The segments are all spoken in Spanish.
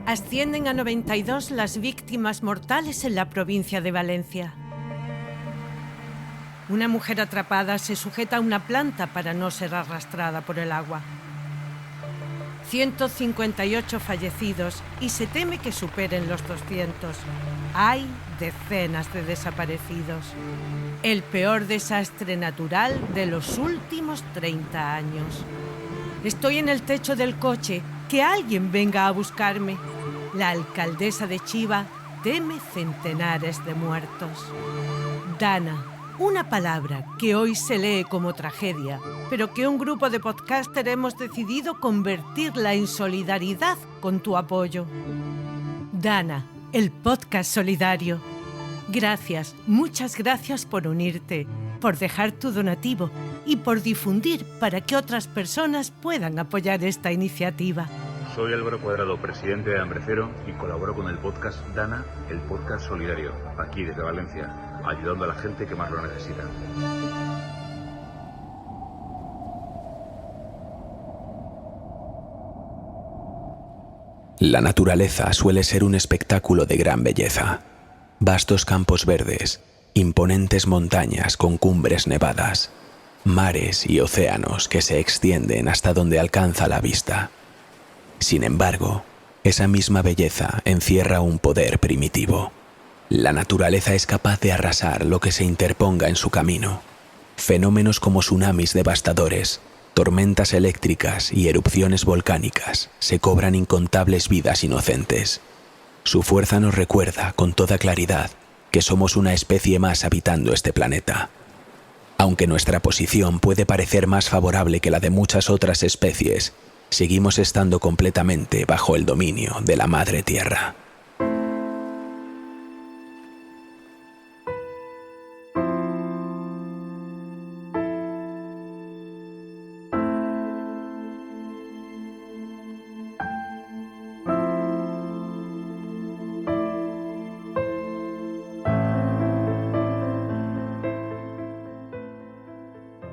Ascienden a 92 las víctimas mortales en la provincia de Valencia. Una mujer atrapada se sujeta a una planta para no ser arrastrada por el agua. 158 fallecidos y se teme que superen los 200. Hay decenas de desaparecidos. El peor desastre natural de los últimos 30 años. Estoy en el techo del coche. Que alguien venga a buscarme. La alcaldesa de Chiva teme centenares de muertos. Dana, una palabra que hoy se lee como tragedia, pero que un grupo de podcasters hemos decidido convertirla en solidaridad con tu apoyo. Dana, el podcast solidario. Gracias, muchas gracias por unirte, por dejar tu donativo y por difundir para que otras personas puedan apoyar esta iniciativa. Soy Álvaro Cuadrado, presidente de Hambre Cero, y colaboro con el podcast Dana, el podcast solidario, aquí desde Valencia, ayudando a la gente que más lo necesita. La naturaleza suele ser un espectáculo de gran belleza. Vastos campos verdes, imponentes montañas con cumbres nevadas, mares y océanos que se extienden hasta donde alcanza la vista. Sin embargo, esa misma belleza encierra un poder primitivo. La naturaleza es capaz de arrasar lo que se interponga en su camino. Fenómenos como tsunamis devastadores, tormentas eléctricas y erupciones volcánicas se cobran incontables vidas inocentes. Su fuerza nos recuerda con toda claridad que somos una especie más habitando este planeta. Aunque nuestra posición puede parecer más favorable que la de muchas otras especies, seguimos estando completamente bajo el dominio de la Madre Tierra.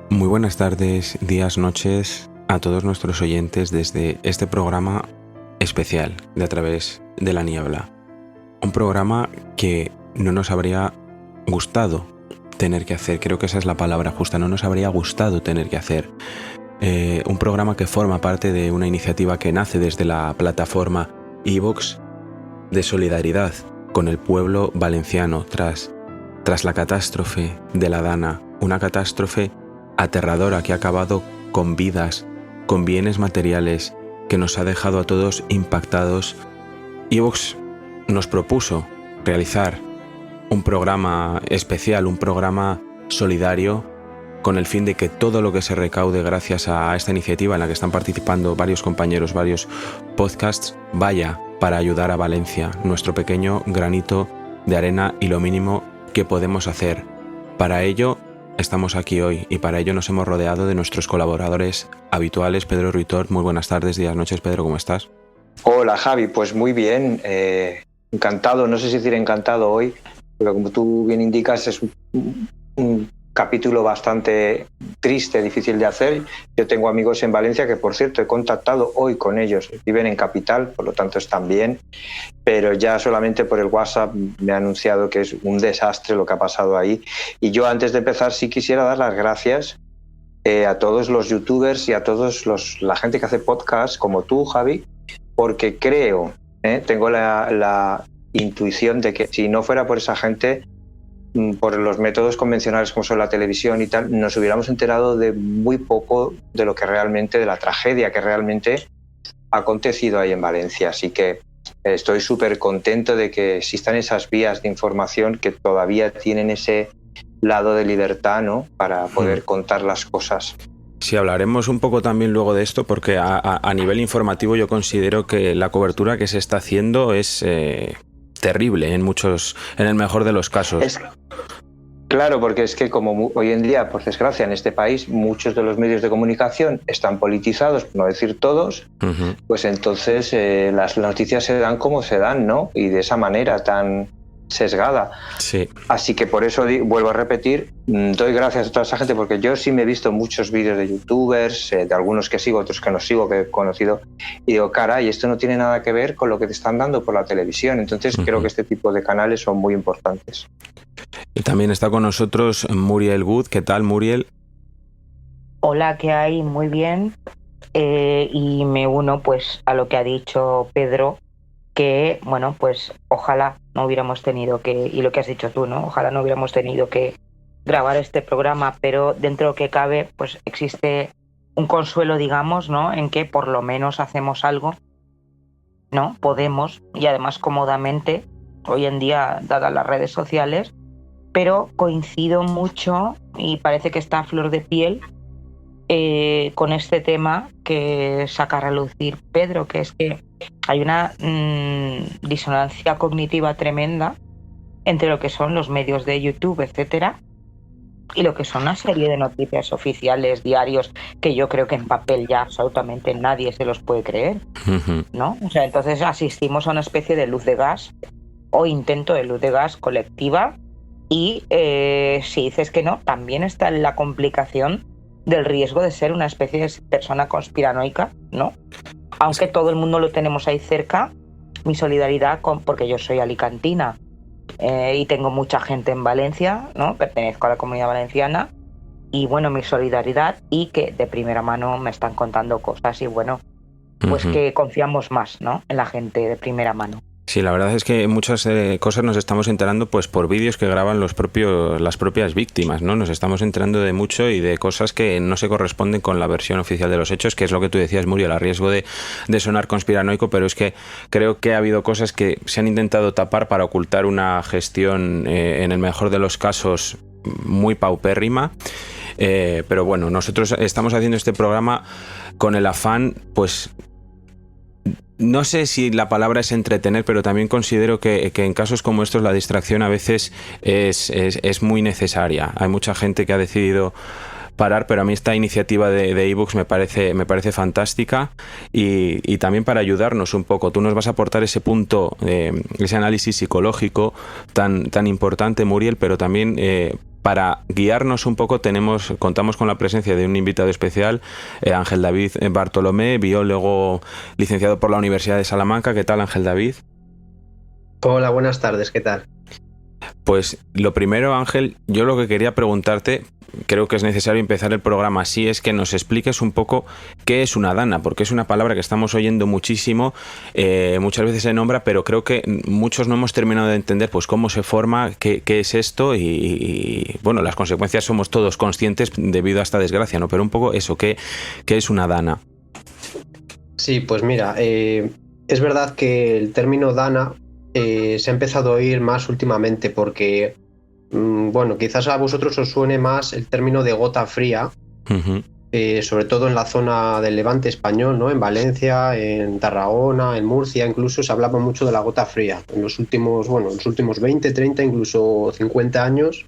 Muy buenas tardes, días, noches a todos nuestros oyentes desde este programa especial de A Través de la Niebla. Un programa que no nos habría gustado tener que hacer, creo que esa es la palabra justa, no nos habría gustado tener que hacer. Un programa que forma parte de una iniciativa que nace desde la plataforma iVoox de solidaridad con el pueblo valenciano tras la catástrofe de la Dana, una catástrofe aterradora que ha acabado con vidas, con bienes materiales, que nos ha dejado a todos impactados. iVoox nos propuso realizar un programa especial, un programa solidario, con el fin de que todo lo que se recaude gracias a esta iniciativa en la que están participando varios compañeros, varios podcasts, vaya para ayudar a Valencia, nuestro pequeño granito de arena y lo mínimo que podemos hacer. Para ello estamos aquí hoy y para ello nos hemos rodeado de nuestros colaboradores habituales. Pedro Ruitor, muy buenas tardes, días, noches. Pedro, ¿cómo estás? Hola Javi, pues muy bien, encantado, no sé si decir encantado hoy, pero como tú bien indicas es un capítulo bastante triste, difícil de hacer. Yo tengo amigos en Valencia que, por cierto, he contactado hoy con ellos, viven en Capital, por lo tanto están bien, pero ya solamente por el WhatsApp me ha anunciado que es un desastre lo que ha pasado ahí. Y yo, antes de empezar, sí quisiera dar las gracias a todos los youtubers y a todos la gente que hace podcast como tú, Javi, porque creo, tengo la intuición de que si no fuera por esa gente, por los métodos convencionales como son la televisión y tal, nos hubiéramos enterado de muy poco de lo que realmente, de la tragedia que realmente ha acontecido ahí en Valencia. Así que estoy súper contento de que existan esas vías de información que todavía tienen ese lado de libertad, ¿no?, para poder contar las cosas. Sí, hablaremos un poco también luego de esto, porque a nivel informativo yo considero que la cobertura que se está haciendo es terrible en el mejor de los casos. Claro, porque es que como hoy en día, por desgracia, en este país muchos de los medios de comunicación están politizados, por no decir todos, pues entonces las noticias se dan como se dan, ¿no? Y de esa manera tan sesgada. Sí. Así que por eso vuelvo a repetir, doy gracias a toda esa gente, porque yo sí me he visto muchos vídeos de youtubers, de algunos que sigo, otros que no sigo, que he conocido, y digo, caray, esto no tiene nada que ver con lo que te están dando por la televisión. Entonces creo que este tipo de canales son muy importantes. Y también está con nosotros Muriel Good. ¿Qué tal, Muriel? Hola, ¿qué hay? Muy bien. Y me uno pues a lo que ha dicho Pedro, que bueno, pues ojalá no hubiéramos tenido que, y lo que has dicho tú, ¿no? Ojalá no hubiéramos tenido que grabar este programa, pero dentro de lo que cabe, pues existe un consuelo, digamos, ¿no? En que por lo menos hacemos algo, ¿no? Podemos, y además cómodamente, hoy en día, dadas las redes sociales, pero coincido mucho y parece que está a flor de piel con este tema que saca a relucir Pedro, que es que hay una disonancia cognitiva tremenda entre lo que son los medios de YouTube, etcétera, y lo que son una serie de noticias oficiales, diarios, que yo creo que en papel ya absolutamente nadie se los puede creer, ¿no? O sea, entonces asistimos a una especie de luz de gas o intento de luz de gas colectiva, y si dices que no, también está la complicación del riesgo de ser una especie de persona conspiranoica, ¿no? Aunque todo el mundo lo tenemos ahí cerca, mi solidaridad porque yo soy alicantina y tengo mucha gente en Valencia, ¿no? Pertenezco a la Comunidad Valenciana, y bueno, mi solidaridad, y que de primera mano me están contando cosas, y bueno, pues que confiamos más, ¿no? En la gente de primera mano. Sí, la verdad es que muchas cosas nos estamos enterando pues por vídeos que graban las propias víctimas, ¿no? Nos estamos enterando de mucho y de cosas que no se corresponden con la versión oficial de los hechos, que es lo que tú decías, Muriel, a riesgo de sonar conspiranoico, pero es que creo que ha habido cosas que se han intentado tapar para ocultar una gestión, en el mejor de los casos, muy paupérrima. Pero bueno, nosotros estamos haciendo este programa con el afán, pues... No sé si la palabra es entretener, pero también considero que en casos como estos la distracción a veces es muy necesaria. Hay mucha gente que ha decidido parar, pero a mí esta iniciativa de ebooks me parece fantástica, y también para ayudarnos un poco. Tú nos vas a aportar ese punto, ese análisis psicológico tan importante, Muriel, pero también para guiarnos un poco contamos con la presencia de un invitado especial, Ángel David Bartolomé, biólogo licenciado por la Universidad de Salamanca. ¿Qué tal, Ángel David? Hola, buenas tardes, ¿qué tal? Pues lo primero, Ángel, yo lo que quería preguntarte, creo que es necesario empezar el programa así, es que nos expliques un poco qué es una dana, porque es una palabra que estamos oyendo muchísimo, muchas veces se nombra, pero creo que muchos no hemos terminado de entender pues cómo se forma, qué es esto, y bueno, las consecuencias somos todos conscientes debido a esta desgracia, ¿no? Pero un poco eso, ¿qué es una dana? Sí, pues mira, es verdad que el término dana se ha empezado a oír más últimamente porque, bueno, quizás a vosotros os suene más el término de gota fría, sobre todo en la zona del Levante español, ¿no? En Valencia, en Tarragona, en Murcia, incluso se hablaba mucho de la gota fría. En los últimos 20, 30, incluso 50 años,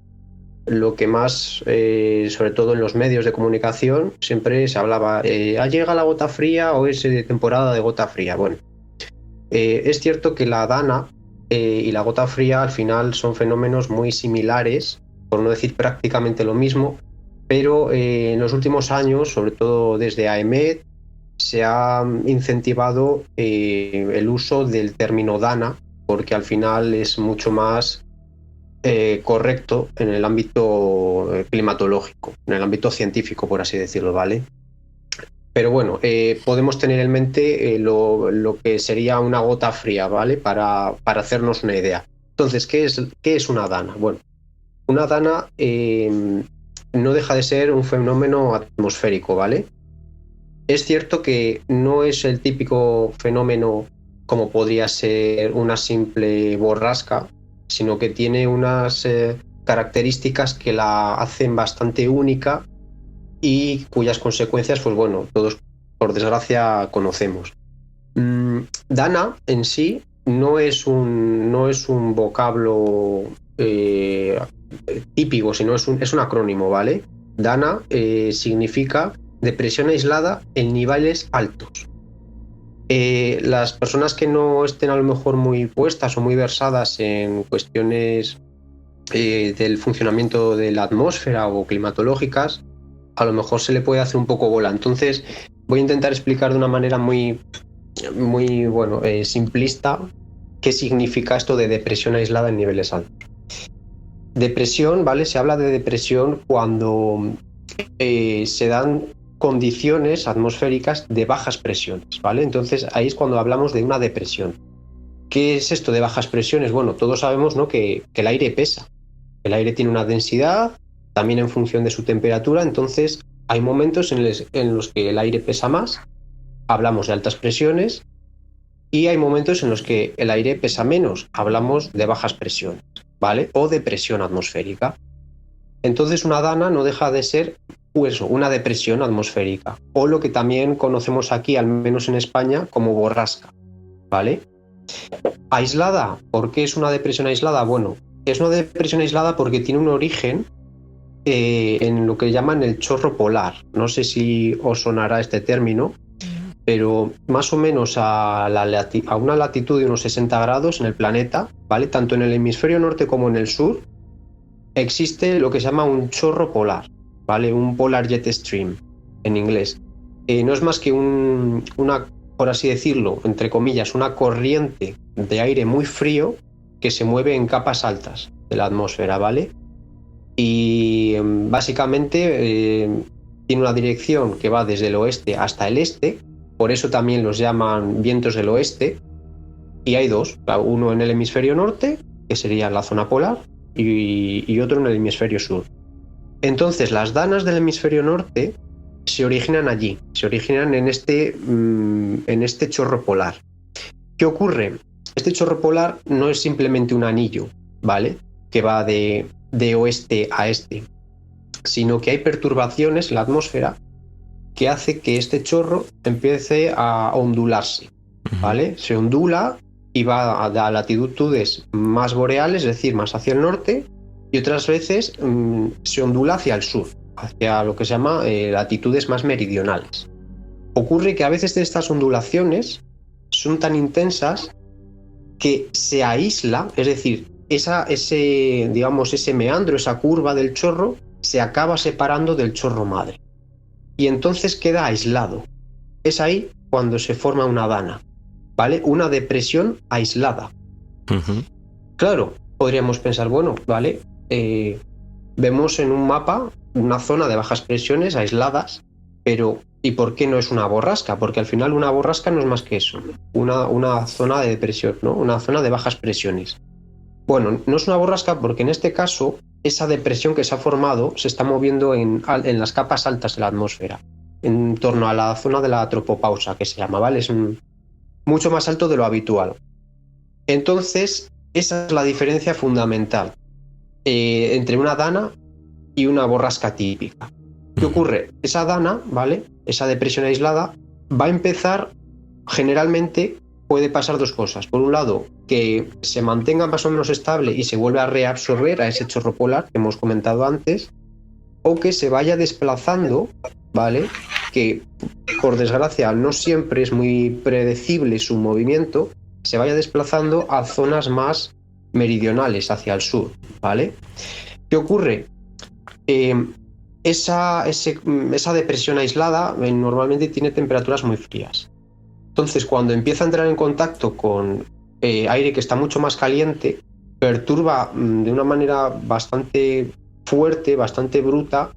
lo que más, sobre todo en los medios de comunicación, siempre se hablaba, llega la gota fría o es temporada de gota fría. Bueno, es cierto que la dana y la gota fría al final son fenómenos muy similares, por no decir prácticamente lo mismo, pero en los últimos años, sobre todo desde AEMET, se ha incentivado el uso del término dana, porque al final es mucho más correcto en el ámbito climatológico, en el ámbito científico, por así decirlo, ¿vale? Pero bueno, podemos tener en mente lo que sería una gota fría, ¿vale? Para hacernos una idea. Entonces, ¿qué es una dana? Bueno, una dana no deja de ser un fenómeno atmosférico, ¿vale? Es cierto que no es el típico fenómeno como podría ser una simple borrasca, sino que tiene unas características que la hacen bastante única y cuyas consecuencias, pues bueno, todos por desgracia conocemos. Dana en sí no es un vocablo típico, sino es un acrónimo, ¿vale? Dana significa depresión aislada en niveles altos. Las personas que no estén a lo mejor muy puestas o muy versadas en cuestiones del funcionamiento de la atmósfera o climatológicas, a lo mejor se le puede hacer un poco bola. Entonces voy a intentar explicar de una manera muy simplista qué significa esto de depresión aislada en niveles altos. Depresión, ¿vale? Se habla de depresión cuando se dan condiciones atmosféricas de bajas presiones, ¿vale? Entonces ahí es cuando hablamos de una depresión. ¿Qué es esto de bajas presiones? Bueno, todos sabemos, ¿no?, que el aire pesa. El aire tiene una densidad, también en función de su temperatura, entonces hay momentos en los que el aire pesa más, hablamos de altas presiones, y hay momentos en los que el aire pesa menos, hablamos de bajas presiones, ¿vale? O de presión atmosférica. Entonces una dana no deja de ser una depresión atmosférica, o lo que también conocemos aquí, al menos en España, como borrasca, ¿vale? Aislada. ¿Por qué es una depresión aislada? Bueno, es una depresión aislada porque tiene un origen en lo que llaman el chorro polar. No sé si os sonará este término, pero más o menos a una latitud de unos 60 grados en el planeta, ¿vale? Tanto en el hemisferio norte como en el sur, existe lo que se llama un chorro polar, ¿vale? Un polar jet stream en inglés. No es más que una, por así decirlo, entre comillas, una corriente de aire muy frío que se mueve en capas altas de la atmósfera, ¿vale? Y básicamente tiene una dirección que va desde el oeste hasta el este, por eso también los llaman vientos del oeste, y hay dos, uno en el hemisferio norte, que sería la zona polar, y otro en el hemisferio sur. Entonces las danas del hemisferio norte se originan allí, se originan en este chorro polar. ¿Qué ocurre? Este chorro polar no es simplemente un anillo, ¿vale?, que va de oeste a este, sino que hay perturbaciones en la atmósfera que hace que este chorro empiece a ondularse, ¿vale? Se ondula y va a latitudes más boreales, es decir, más hacia el norte, y otras veces se ondula hacia el sur, hacia lo que se llama latitudes más meridionales. Ocurre que a veces estas ondulaciones son tan intensas que se aísla, es decir, ese meandro, esa curva del chorro, se acaba separando del chorro madre. Y entonces queda aislado. Es ahí cuando se forma una dana, ¿vale? Una depresión aislada. Claro, podríamos pensar, bueno, ¿vale? Vemos en un mapa una zona de bajas presiones aisladas, pero ¿y por qué no es una borrasca? Porque al final una borrasca no es más que eso, una zona de depresión, ¿no? Una zona de bajas presiones. Bueno, no es una borrasca porque en este caso esa depresión que se ha formado se está moviendo en las capas altas de la atmósfera, en torno a la zona de la tropopausa, que se llama, ¿vale? Es mucho más alto de lo habitual. Entonces, esa es la diferencia fundamental entre una dana y una borrasca típica. ¿Qué ocurre? Esa dana, ¿vale?, esa depresión aislada, va a empezar, generalmente puede pasar dos cosas. Por un lado, que se mantenga más o menos estable y se vuelva a reabsorber a ese chorro polar que hemos comentado antes, o que se vaya desplazando, ¿vale?, que por desgracia no siempre es muy predecible su movimiento, se vaya desplazando a zonas más meridionales, hacia el sur, ¿vale? ¿Qué ocurre? Esa depresión aislada normalmente tiene temperaturas muy frías. Entonces, cuando empieza a entrar en contacto con aire que está mucho más caliente, perturba de una manera bastante fuerte, bastante bruta,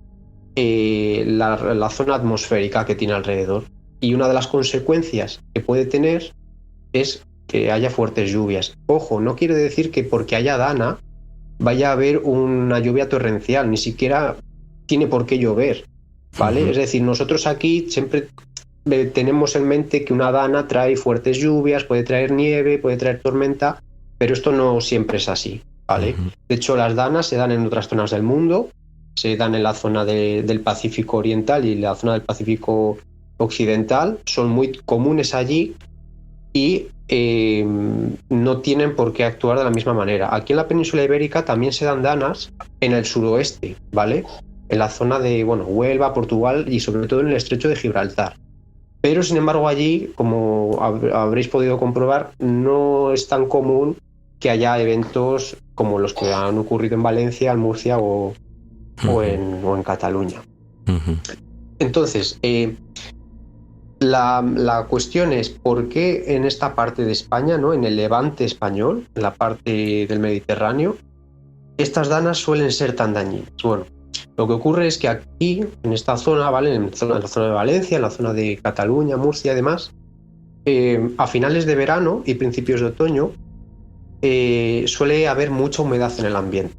la zona atmosférica que tiene alrededor. Y una de las consecuencias que puede tener es que haya fuertes lluvias. Ojo, no quiere decir que porque haya dana vaya a haber una lluvia torrencial, ni siquiera tiene por qué llover, ¿vale? Es decir, nosotros aquí siempre tenemos en mente que una dana trae fuertes lluvias, puede traer nieve, puede traer tormenta, pero esto no siempre es así, ¿vale? De hecho, las danas se dan en otras zonas del mundo, se dan en la zona del Pacífico Oriental y la zona del Pacífico Occidental, son muy comunes allí y no tienen por qué actuar de la misma manera. Aquí en la península ibérica también se dan danas en el suroeste, ¿vale? En la zona de Huelva, Portugal y sobre todo en el estrecho de Gibraltar. Pero sin embargo allí, como habréis podido comprobar, no es tan común que haya eventos como los que han ocurrido en Valencia, en Murcia o en Cataluña. Entonces, la cuestión es por qué en esta parte de España, ¿no? En el Levante español, en la parte del Mediterráneo, estas danas suelen ser tan dañinas. Bueno, lo que ocurre es que aquí, en esta zona, ¿vale? En la zona de Valencia, en la zona de Cataluña, Murcia y demás, a finales de verano y principios de otoño suele haber mucha humedad en el ambiente,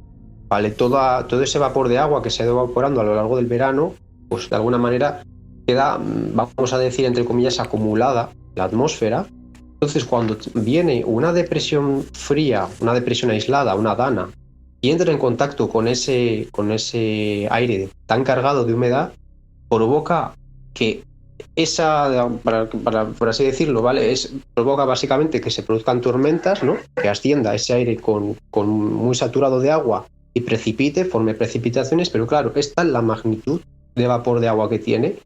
¿vale? Todo ese vapor de agua que se ha ido evaporando a lo largo del verano, pues de alguna manera queda, vamos a decir, entre comillas, acumulada en la atmósfera. Entonces, cuando viene una depresión fría, una depresión aislada, una dana, y entra en contacto con ese aire tan cargado de humedad, provoca que por así decirlo, ¿vale? Provoca básicamente que se produzcan tormentas, ¿no? Que ascienda ese aire con muy saturado de agua y precipite, forme precipitaciones, pero claro, esta es la magnitud de vapor de agua que tiene,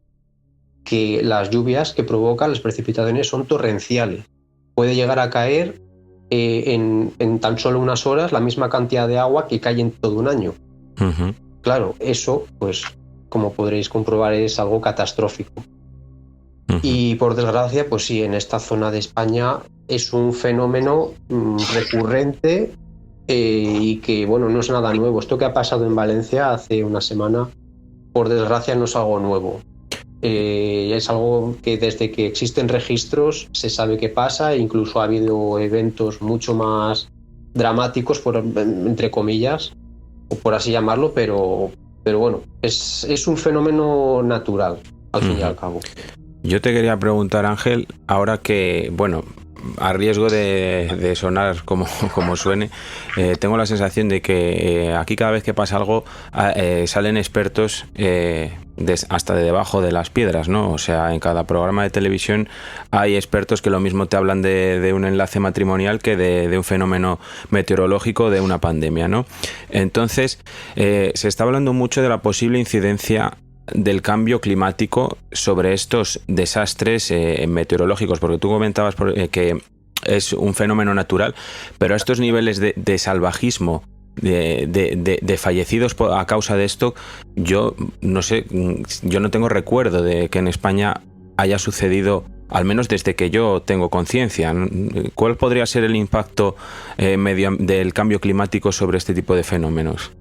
que las lluvias que provocan, las precipitaciones son torrenciales. Puede llegar a caer en tan solo unas horas la misma cantidad de agua que cae en todo un año. Claro, eso, pues, como podréis comprobar, es algo catastrófico. Y por desgracia, pues sí, en esta zona de España es un fenómeno recurrente y que, bueno, no es nada nuevo. Esto que ha pasado en Valencia hace una semana, por desgracia, no es algo nuevo. Es algo que desde que existen registros se sabe que pasa, e incluso ha habido eventos mucho más dramáticos, entre comillas, o por así llamarlo, pero bueno, es un fenómeno natural, al fin y al cabo. Yo te quería preguntar, Ángel, ahora que, bueno, a riesgo de sonar como suene, tengo la sensación de que aquí cada vez que pasa algo salen expertos hasta de debajo de las piedras, ¿no? O sea, en cada programa de televisión hay expertos que lo mismo te hablan de un enlace matrimonial que de un fenómeno meteorológico, de una pandemia, ¿no? Entonces, se está hablando mucho de la posible incidencia del cambio climático sobre estos desastres meteorológicos, porque tú comentabas que es un fenómeno natural, pero a estos niveles de salvajismo, de fallecidos a causa de esto, yo no sé, yo no tengo recuerdo de que en España haya sucedido, al menos desde que yo tengo conciencia. ¿Cuál podría ser el impacto del cambio climático sobre este tipo de fenómenos?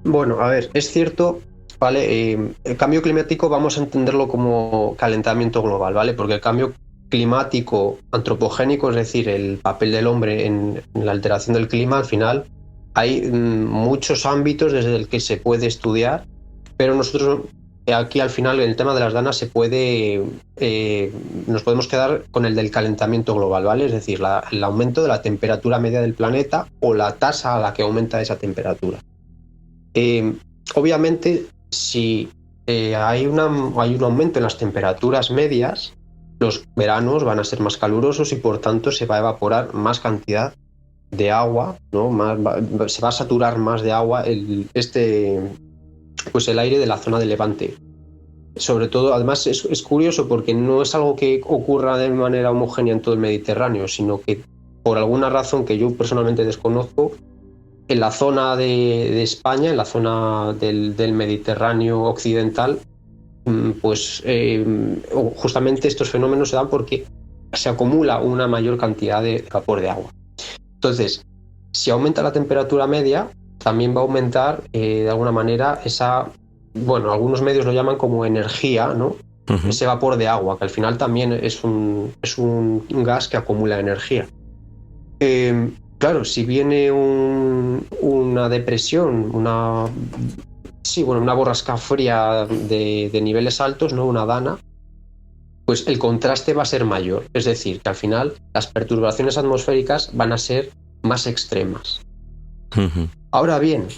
Bueno, a ver, es cierto, ¿vale? El cambio climático vamos a entenderlo como calentamiento global, ¿vale? Porque el cambio climático antropogénico, es decir, el papel del hombre en la alteración del clima, al final hay muchos ámbitos desde el que se puede estudiar, pero nosotros aquí al final en el tema de las danas nos podemos quedar con el del calentamiento global, ¿vale? Es decir, el aumento de la temperatura media del planeta o la tasa a la que aumenta esa temperatura. Obviamente, si hay un aumento en las temperaturas medias, los veranos van a ser más calurosos y por tanto se va a evaporar más cantidad de agua, ¿no? Se va a saturar más de agua el aire de la zona de Levante. Sobre todo, además es curioso porque no es algo que ocurra de manera homogénea en todo el Mediterráneo, sino que por alguna razón que yo personalmente desconozco, en la zona de España, en la zona del Mediterráneo occidental, pues justamente estos fenómenos se dan porque se acumula una mayor cantidad de vapor de agua. Entonces, si aumenta la temperatura media, también va a aumentar de alguna manera algunos medios lo llaman como energía, ¿no? Uh-huh. Ese vapor de agua, que al final también es un gas que acumula energía. Claro, si viene una depresión, una borrasca fría de niveles altos, ¿no? Una dana, pues el contraste va a ser mayor. Es decir, que al final las perturbaciones atmosféricas van a ser más extremas. Uh-huh. Ahora bien,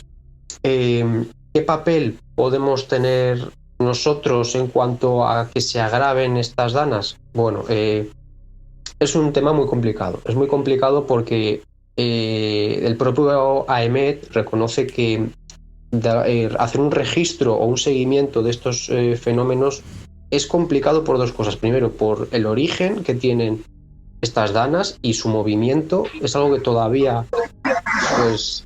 ¿qué papel podemos tener nosotros en cuanto a que se agraven estas danas? Bueno, es un tema muy complicado. Es muy complicado porque el propio AEMET reconoce que hacer un registro o un seguimiento de estos fenómenos es complicado por dos cosas. Primero, por el origen que tienen estas danas y su movimiento. Es algo que todavía pues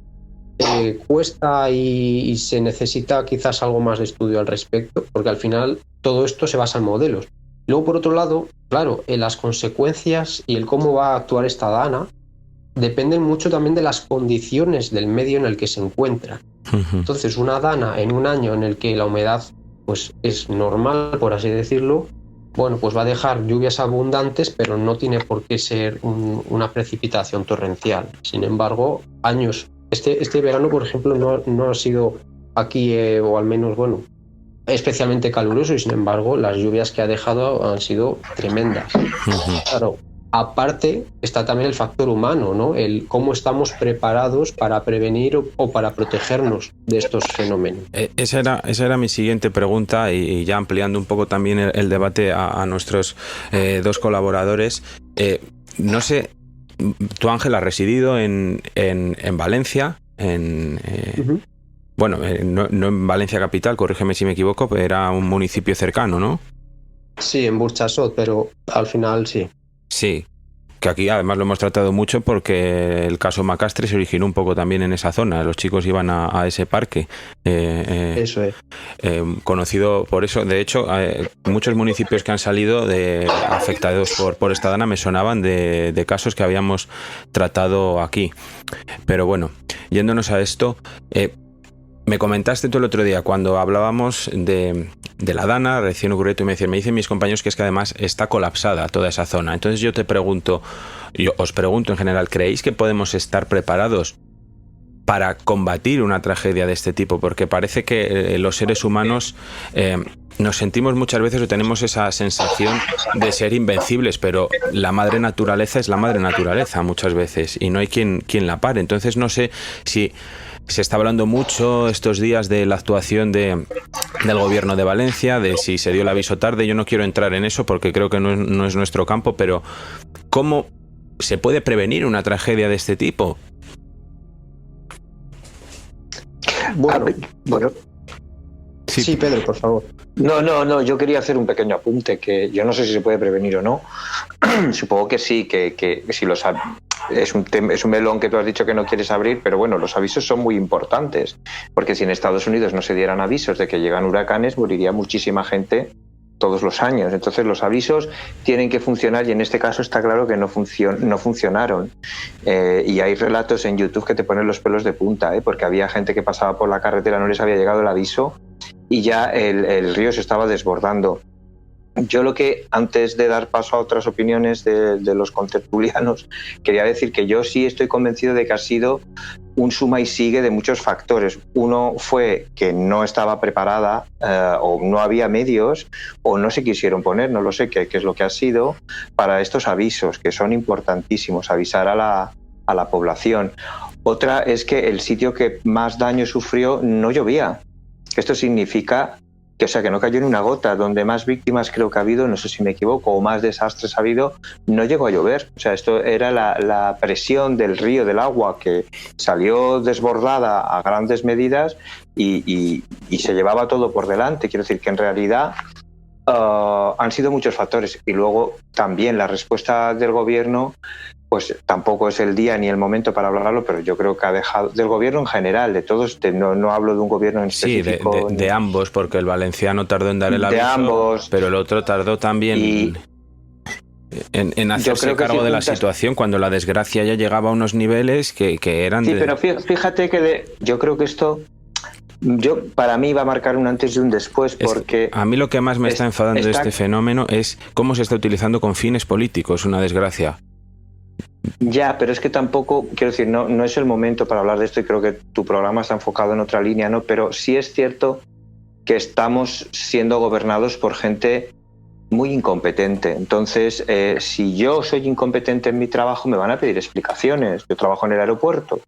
cuesta y se necesita quizás algo más de estudio al respecto, porque al final todo esto se basa en modelos. Luego, por otro lado, claro, las consecuencias y el cómo va a actuar esta dana dependen mucho también de las condiciones del medio en el que se encuentra. Entonces, una dana en un año en el que la humedad pues es normal, por así decirlo, bueno, pues va a dejar lluvias abundantes, pero no tiene por qué ser una precipitación torrencial. Sin embargo, años... Este verano, por ejemplo, no ha sido aquí, o al menos, bueno, especialmente caluroso, y sin embargo, las lluvias que ha dejado han sido tremendas. Claro, aparte está también el factor humano, ¿no? El cómo estamos preparados para prevenir o para protegernos de estos fenómenos. Esa era mi siguiente pregunta, y ya ampliando un poco también el debate a nuestros dos colaboradores. No sé, tú, Ángel, has residido en Valencia, bueno, no en Valencia capital, corrígeme si me equivoco, pero era un municipio cercano, ¿no? Sí, en Burchasot, pero al final sí. Sí, que aquí además lo hemos tratado mucho porque el caso Macastre se originó un poco también en esa zona. Los chicos iban a ese parque. Eso es. Conocido por eso. De hecho, muchos municipios que han salido afectados por esta dana me sonaban de casos que habíamos tratado aquí. Pero bueno, yéndonos a esto... me comentaste tú el otro día cuando hablábamos de la dana recién ocurrido, y me dicen mis compañeros que es que además está colapsada toda esa zona. Entonces yo os pregunto en general, ¿creéis que podemos estar preparados para combatir una tragedia de este tipo? Porque parece que los seres humanos nos sentimos muchas veces o tenemos esa sensación de ser invencibles, pero la madre naturaleza es la madre naturaleza muchas veces y no hay quien la pare. Entonces no sé si... Se está hablando mucho estos días de la actuación del gobierno de Valencia, de si se dio el aviso tarde. Yo no quiero entrar en eso porque creo que no es nuestro campo, pero ¿cómo se puede prevenir una tragedia de este tipo? Bueno. Sí, Pedro, por favor. No, yo quería hacer un pequeño apunte, que yo no sé si se puede prevenir o no. Supongo que sí, que si los es un melón que tú has dicho que no quieres abrir, pero bueno, los avisos son muy importantes, porque si en Estados Unidos no se dieran avisos de que llegan huracanes, moriría muchísima gente todos los años. Entonces los avisos tienen que funcionar, y en este caso está claro que no funcionaron. Y hay relatos en YouTube que te ponen los pelos de punta, porque había gente que pasaba por la carretera, no les había llegado el aviso y ya el río se estaba desbordando. Yo lo que, antes de dar paso a otras opiniones de los contertulianos, quería decir que yo sí estoy convencido de que ha sido un suma y sigue de muchos factores. Uno fue que no estaba preparada, o no había medios, o no se quisieron poner, no lo sé qué es lo que ha sido, para estos avisos, que son importantísimos, avisar a la población. Otra es que el sitio que más daño sufrió no llovía. Esto significa que no cayó en una gota. Donde más víctimas creo que ha habido, no sé si me equivoco, o más desastres ha habido, no llegó a llover. O sea, esto era la presión del río, del agua, que salió desbordada a grandes medidas y se llevaba todo por delante. Quiero decir que en realidad han sido muchos factores. Y luego también la respuesta del gobierno, pues tampoco es el día ni el momento para hablarlo, pero yo creo que ha dejado, del gobierno en general, de todos, no hablo de un gobierno en específico. Sí, de ambos, porque el valenciano tardó en dar el aviso, ambos, pero el otro tardó también en hacerse cargo de la situación, cuando la desgracia ya llegaba a unos niveles que eran... Sí, pero fíjate que yo creo que esto... para mí va a marcar un antes y un después, porque... A mí lo que más me está enfadando de este fenómeno es cómo se está utilizando con fines políticos, una desgracia. Ya, pero es que tampoco, quiero decir, no es el momento para hablar de esto, y creo que tu programa está enfocado en otra línea, ¿no? Pero sí es cierto que estamos siendo gobernados por gente muy incompetente. Entonces, si yo soy incompetente en mi trabajo, me van a pedir explicaciones. Yo trabajo en el aeropuerto,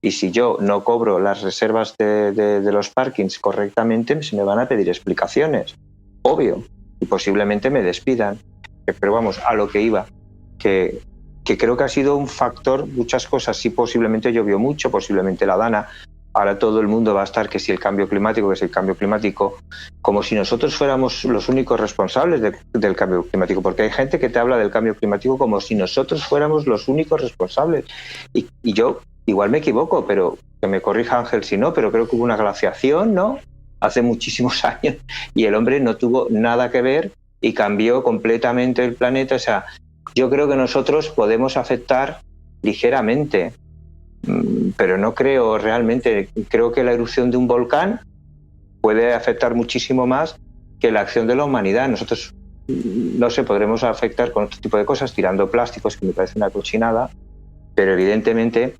y si yo no cobro las reservas de los parkings correctamente, se me van a pedir explicaciones, obvio, y posiblemente me despidan. Pero vamos, a lo que iba, que creo que ha sido un factor, muchas cosas. Sí, posiblemente llovió mucho, posiblemente la dana ahora todo el mundo va a estar que si el cambio climático, como si nosotros fuéramos los únicos responsables del cambio climático, porque hay gente que te habla del cambio climático como si nosotros fuéramos los únicos responsables. Y yo igual me equivoco, pero que me corrija Ángel si no, pero creo que hubo una glaciación, ¿no?, hace muchísimos años, y el hombre no tuvo nada que ver y cambió completamente el planeta. O sea, yo creo que nosotros podemos afectar ligeramente, pero no creo realmente. Creo que la erupción de un volcán puede afectar muchísimo más que la acción de la humanidad. Nosotros, no sé, podremos afectar con otro tipo de cosas, tirando plásticos, que me parece una cochinada, pero evidentemente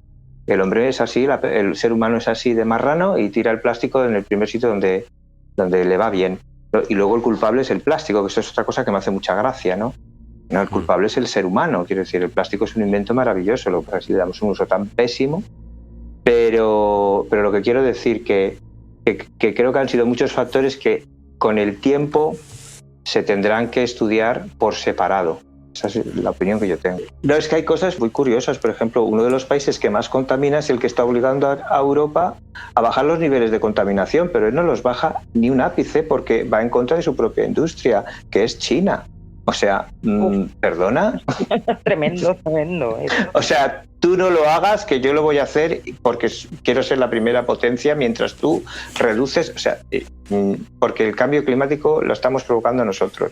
el hombre es así, el ser humano es así de marrano y tira el plástico en el primer sitio donde le va bien. Y luego el culpable es el plástico, que eso es otra cosa que me hace mucha gracia, ¿no? No, el culpable es el ser humano. Quiero decir, el plástico es un invento maravilloso, lo que pasa es que le damos un uso tan pésimo, pero lo que quiero decir que creo que han sido muchos factores que con el tiempo se tendrán que estudiar por separado. Esa es la opinión que yo tengo. No, es que hay cosas muy curiosas. Por ejemplo, uno de los países que más contamina es el que está obligando a Europa a bajar los niveles de contaminación, pero él no los baja ni un ápice porque va en contra de su propia industria, que es China. O sea, ¿perdona? Tremendo. O sea, tú no lo hagas, que yo lo voy a hacer porque quiero ser la primera potencia, mientras tú reduces, o sea, porque el cambio climático lo estamos provocando nosotros.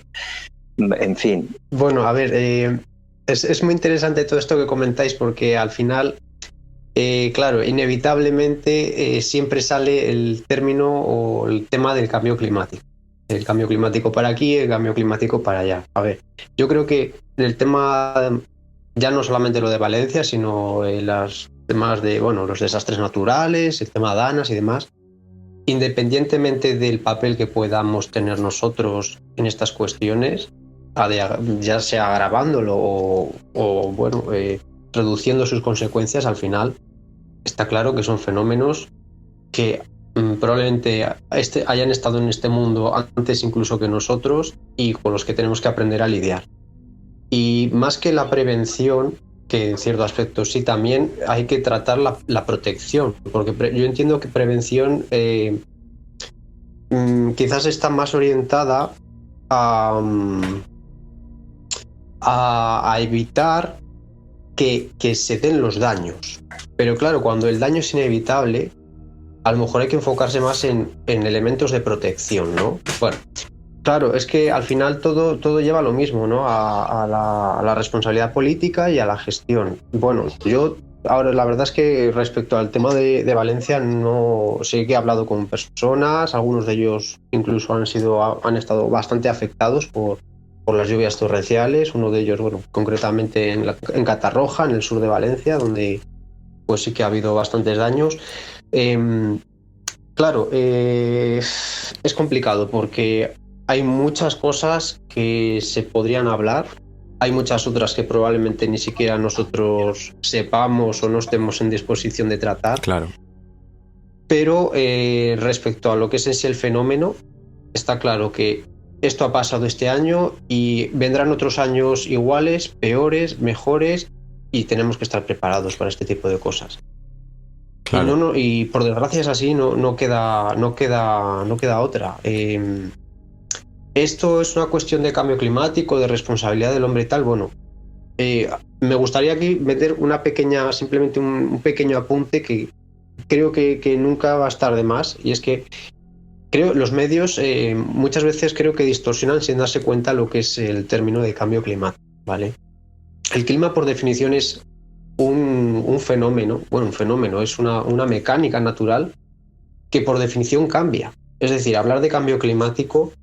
En fin. Bueno, a ver, es muy interesante todo esto que comentáis, porque al final, claro, inevitablemente siempre sale el término o el tema del cambio climático. El cambio climático para aquí, el cambio climático para allá. A ver, yo creo que el tema, ya no solamente lo de Valencia, sino los temas de, bueno, los desastres naturales, el tema Danas y demás, independientemente del papel que podamos tener nosotros en estas cuestiones, ya sea agravándolo o bueno, reduciendo sus consecuencias, al final está claro que son fenómenos que probablemente hayan estado en este mundo antes incluso que nosotros y con los que tenemos que aprender a lidiar. Y más que la prevención, que en cierto aspecto sí, también hay que tratar la protección, porque yo entiendo que prevención quizás está más orientada a evitar que se den los daños. Pero claro, cuando el daño es inevitable, a lo mejor hay que enfocarse más en elementos de protección, ¿no? Bueno, claro, es que al final todo lleva a lo mismo, ¿no? A la responsabilidad política y a la gestión. Bueno, yo ahora la verdad es que respecto al tema de Valencia, no sé, que he hablado con personas, algunos de ellos incluso han estado bastante afectados por las lluvias torrenciales. Uno de ellos, bueno, concretamente en Catarroja, en el sur de Valencia, donde pues sí que ha habido bastantes daños. Claro, es complicado porque hay muchas cosas que se podrían hablar, hay muchas otras que probablemente ni siquiera nosotros sepamos o no estemos en disposición de tratar. Claro. Pero respecto a lo que es en sí el fenómeno, está claro que esto ha pasado este año y vendrán otros años iguales, peores, mejores, y tenemos que estar preparados para este tipo de cosas. Claro. Y por desgracia es así, no queda otra. Esto es una cuestión de cambio climático, de responsabilidad del hombre y tal. Bueno, me gustaría aquí meter simplemente un pequeño apunte que creo que nunca va a estar de más, y es que los medios muchas veces creo que distorsionan sin darse cuenta lo que es el término de cambio climático, ¿vale? El clima, por definición, es un fenómeno, es una mecánica natural que por definición cambia. Es decir, hablar de cambio climático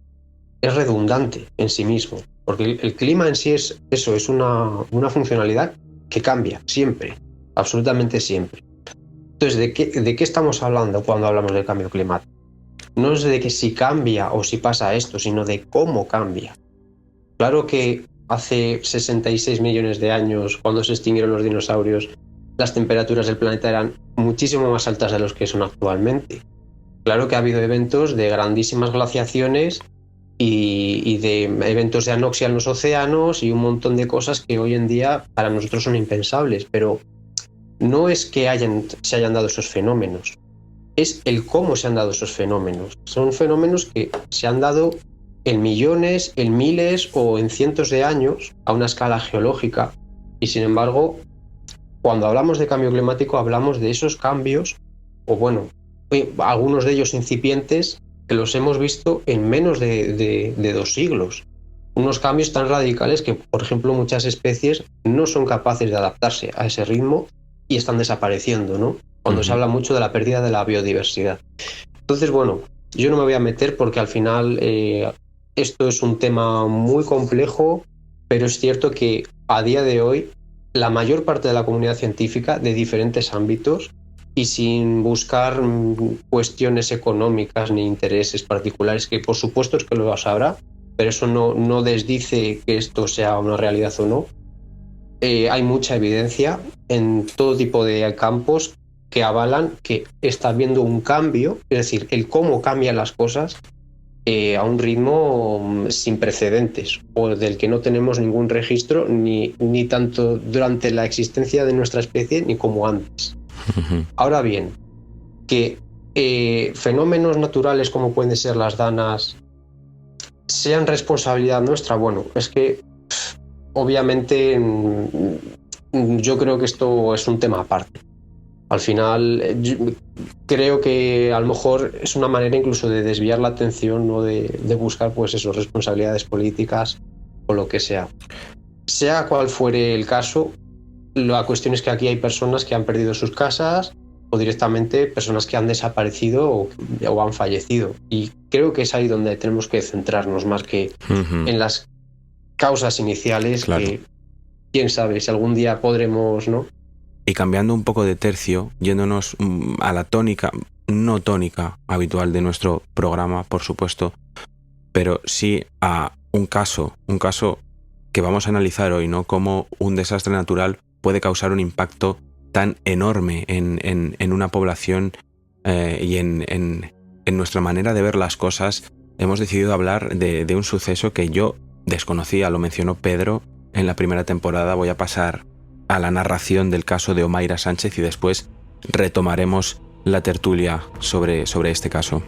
es redundante en sí mismo, porque el clima en sí es eso, es una funcionalidad que cambia siempre, absolutamente siempre. Entonces, ¿de qué estamos hablando cuando hablamos del cambio climático? No es de que si cambia o si pasa esto, sino de cómo cambia. Claro que hace 66 millones de años, cuando se extinguieron los dinosaurios, las temperaturas del planeta eran muchísimo más altas de los que son actualmente. Claro que ha habido eventos de grandísimas glaciaciones y de eventos de anoxia en los océanos y un montón de cosas que hoy en día para nosotros son impensables, pero no es que se hayan dado esos fenómenos, es el cómo se han dado esos fenómenos. Son fenómenos que se han dado en millones, en miles o en cientos de años a una escala geológica, y sin embargo, cuando hablamos de cambio climático hablamos de esos cambios, o bueno, algunos de ellos incipientes, que los hemos visto en menos de 2 siglos. Unos cambios tan radicales que, por ejemplo, muchas especies no son capaces de adaptarse a ese ritmo y están desapareciendo, ¿no? Cuando se habla mucho de la pérdida de la biodiversidad. Entonces, bueno, yo no me voy a meter porque al final esto es un tema muy complejo, pero es cierto que a día de hoy la mayor parte de la comunidad científica de diferentes ámbitos, y sin buscar cuestiones económicas ni intereses particulares, que por supuesto es que lo habrá, pero eso no desdice que esto sea una realidad o no. Hay mucha evidencia en todo tipo de campos que avalan que está habiendo un cambio, es decir, el cómo cambian las cosas a un ritmo sin precedentes, o del que no tenemos ningún registro, ni tanto durante la existencia de nuestra especie ni como antes. Ahora bien, que fenómenos naturales como pueden ser las danas sean responsabilidad nuestra, bueno, es que obviamente yo creo que esto es un tema aparte. Al final creo que a lo mejor es una manera incluso de desviar la atención, ¿no? de buscar pues eso, responsabilidades políticas o lo que sea. Sea cual fuere el caso, la cuestión es que aquí hay personas que han perdido sus casas o directamente personas que han desaparecido o han fallecido. Y creo que es ahí donde tenemos que centrarnos más que en las causas iniciales, claro. Que quién sabe si algún día podremos, ¿no? Y cambiando un poco de tercio, yéndonos a la tónica, no tónica habitual de nuestro programa, por supuesto, pero sí a un caso que vamos a analizar hoy, ¿no? Cómo un desastre natural puede causar un impacto tan enorme en una población y en nuestra manera de ver las cosas. Hemos decidido hablar de un suceso que yo desconocía, lo mencionó Pedro en la primera temporada. Voy a pasar a la narración del caso de Omaira Sánchez y después retomaremos la tertulia sobre este caso.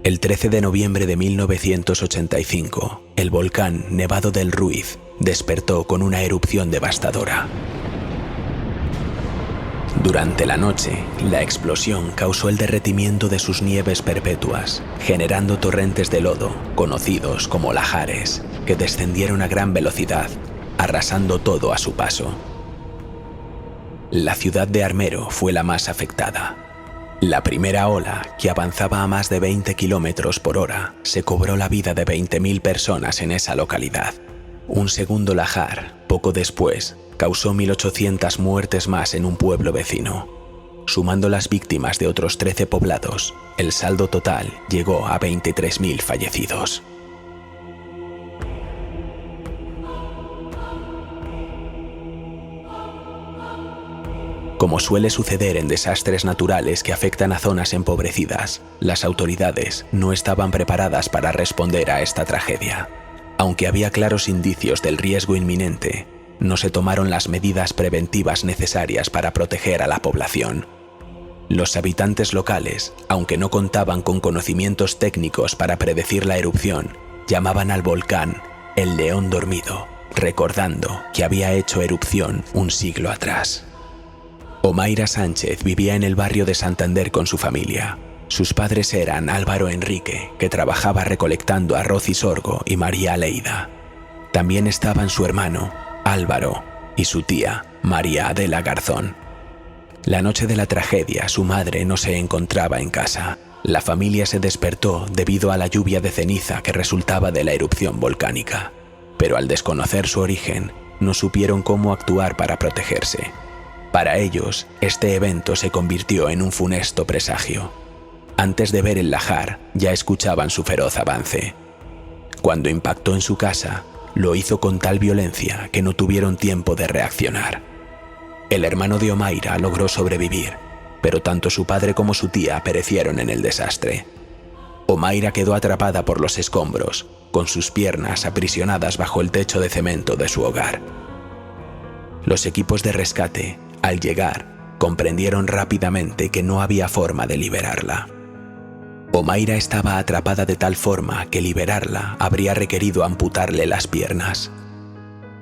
El 13 de noviembre de 1985, el volcán Nevado del Ruiz despertó con una erupción devastadora. Durante la noche, la explosión causó el derretimiento de sus nieves perpetuas, generando torrentes de lodo, conocidos como lahares, que descendieron a gran velocidad, arrasando todo a su paso. La ciudad de Armero fue la más afectada. La primera ola, que avanzaba a más de 20 kilómetros por hora, se cobró la vida de 20.000 personas en esa localidad. Un segundo lahar, poco después, causó 1.800 muertes más en un pueblo vecino. Sumando las víctimas de otros 13 poblados, el saldo total llegó a 23.000 fallecidos. Como suele suceder en desastres naturales que afectan a zonas empobrecidas, las autoridades no estaban preparadas para responder a esta tragedia. Aunque había claros indicios del riesgo inminente, no se tomaron las medidas preventivas necesarias para proteger a la población. Los habitantes locales, aunque no contaban con conocimientos técnicos para predecir la erupción, llamaban al volcán el León Dormido, recordando que había hecho erupción un siglo atrás. Omaira Sánchez vivía en el barrio de Santander con su familia. Sus padres eran Álvaro Enrique, que trabajaba recolectando arroz y sorgo, y María Aleida. También estaban su hermano, Álvaro, y su tía, María Adela Garzón. La noche de la tragedia, su madre no se encontraba en casa. La familia se despertó debido a la lluvia de ceniza que resultaba de la erupción volcánica. Pero al desconocer su origen, no supieron cómo actuar para protegerse. Para ellos, este evento se convirtió en un funesto presagio. Antes de ver el lahar, ya escuchaban su feroz avance. Cuando impactó en su casa, lo hizo con tal violencia que no tuvieron tiempo de reaccionar. El hermano de Omaira logró sobrevivir, pero tanto su padre como su tía perecieron en el desastre. Omaira quedó atrapada por los escombros, con sus piernas aprisionadas bajo el techo de cemento de su hogar. Los equipos de rescate, al llegar, comprendieron rápidamente que no había forma de liberarla. Omaira estaba atrapada de tal forma que liberarla habría requerido amputarle las piernas.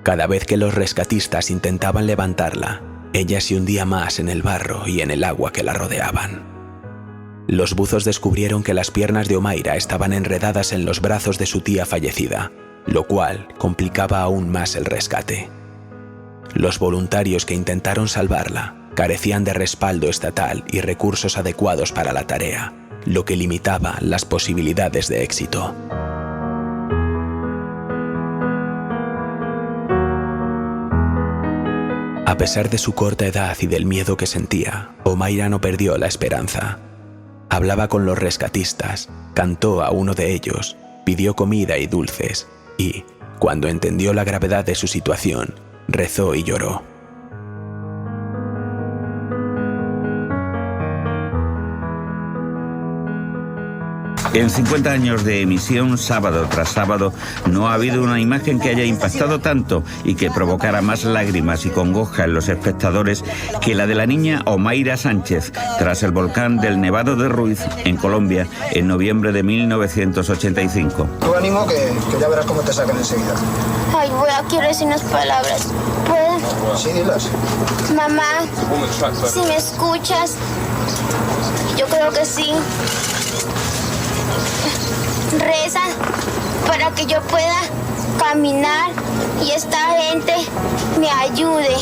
Cada vez que los rescatistas intentaban levantarla, ella se hundía más en el barro y en el agua que la rodeaban. Los buzos descubrieron que las piernas de Omaira estaban enredadas en los brazos de su tía fallecida, lo cual complicaba aún más el rescate. Los voluntarios que intentaron salvarla carecían de respaldo estatal y recursos adecuados para la tarea, lo que limitaba las posibilidades de éxito. A pesar de su corta edad y del miedo que sentía, Omaira no perdió la esperanza. Hablaba con los rescatistas, cantó a uno de ellos, pidió comida y dulces y, cuando entendió la gravedad de su situación, rezó y lloró. En 50 años de emisión, sábado tras sábado, no ha habido una imagen que haya impactado tanto y que provocara más lágrimas y congoja en los espectadores que la de la niña Omaira Sánchez, tras el volcán del Nevado de Ruiz, en Colombia, en noviembre de 1985. Tú ánimo que ya verás cómo te sacan enseguida. Ay, quiero decir unas palabras. ¿Puedo? Sí, dilas. Mamá, si me escuchas, yo creo que sí. Reza para que yo pueda caminar y esta gente me ayude.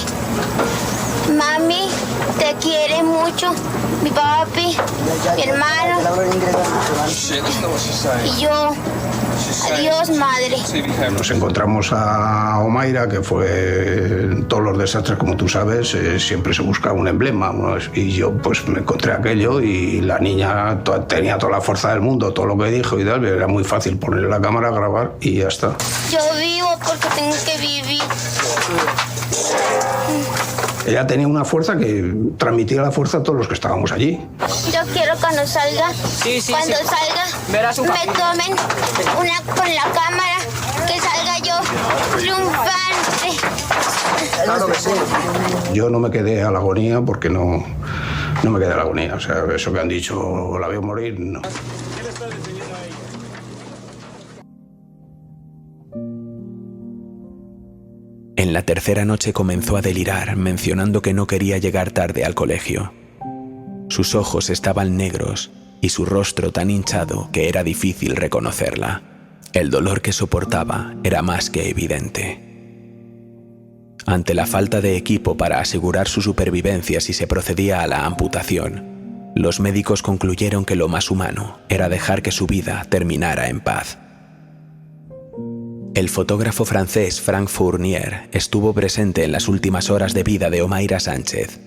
Mami, te quiere mucho, mi papi, mi hermano y yo. Adiós, madre. Nos encontramos a Omaira, que fue en todos los desastres, como tú sabes, siempre se busca un emblema, ¿no? Y yo pues me encontré aquello y la niña tenía toda la fuerza del mundo, todo lo que dijo y tal, era muy fácil ponerle la cámara, grabar y ya está. Yo vivo porque tengo que vivir. Ella tenía una fuerza que transmitía la fuerza a todos los que estábamos allí. Yo quiero cuando salga, cuando salga, me tomen una con la cámara, que salga yo triunfante. Claro que sí. Yo no me quedé a la agonía porque no me quedé a la agonía. O sea, eso que han dicho, la veo morir, no. En la tercera noche comenzó a delirar, mencionando que no quería llegar tarde al colegio. Sus ojos estaban negros y su rostro tan hinchado que era difícil reconocerla. El dolor que soportaba era más que evidente. Ante la falta de equipo para asegurar su supervivencia si se procedía a la amputación, los médicos concluyeron que lo más humano era dejar que su vida terminara en paz. El fotógrafo francés Frank Fournier estuvo presente en las últimas horas de vida de Omaira Sánchez.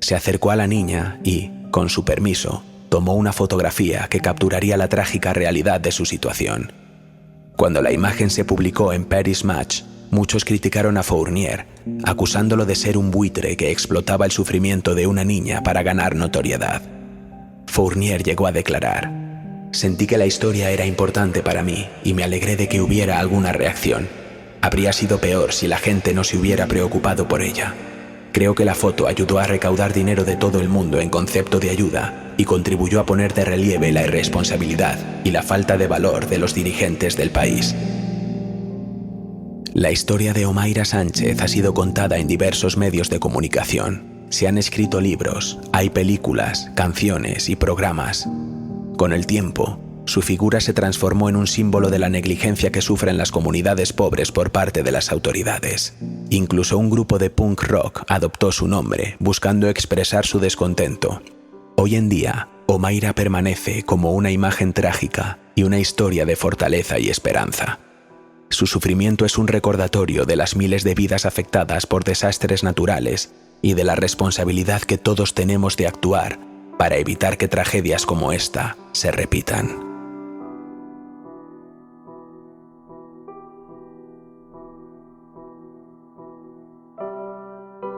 Se acercó a la niña y, con su permiso, tomó una fotografía que capturaría la trágica realidad de su situación. Cuando la imagen se publicó en Paris Match, muchos criticaron a Fournier, acusándolo de ser un buitre que explotaba el sufrimiento de una niña para ganar notoriedad. Fournier llegó a declarar: «Sentí que la historia era importante para mí y me alegré de que hubiera alguna reacción. Habría sido peor si la gente no se hubiera preocupado por ella. Creo que la foto ayudó a recaudar dinero de todo el mundo en concepto de ayuda y contribuyó a poner de relieve la irresponsabilidad y la falta de valor de los dirigentes del país». La historia de Omaira Sánchez ha sido contada en diversos medios de comunicación. Se han escrito libros, hay películas, canciones y programas. Con el tiempo, su figura se transformó en un símbolo de la negligencia que sufren las comunidades pobres por parte de las autoridades. Incluso un grupo de punk rock adoptó su nombre, buscando expresar su descontento. Hoy en día, Omaira permanece como una imagen trágica y una historia de fortaleza y esperanza. Su sufrimiento es un recordatorio de las miles de vidas afectadas por desastres naturales y de la responsabilidad que todos tenemos de actuar para evitar que tragedias como esta se repitan.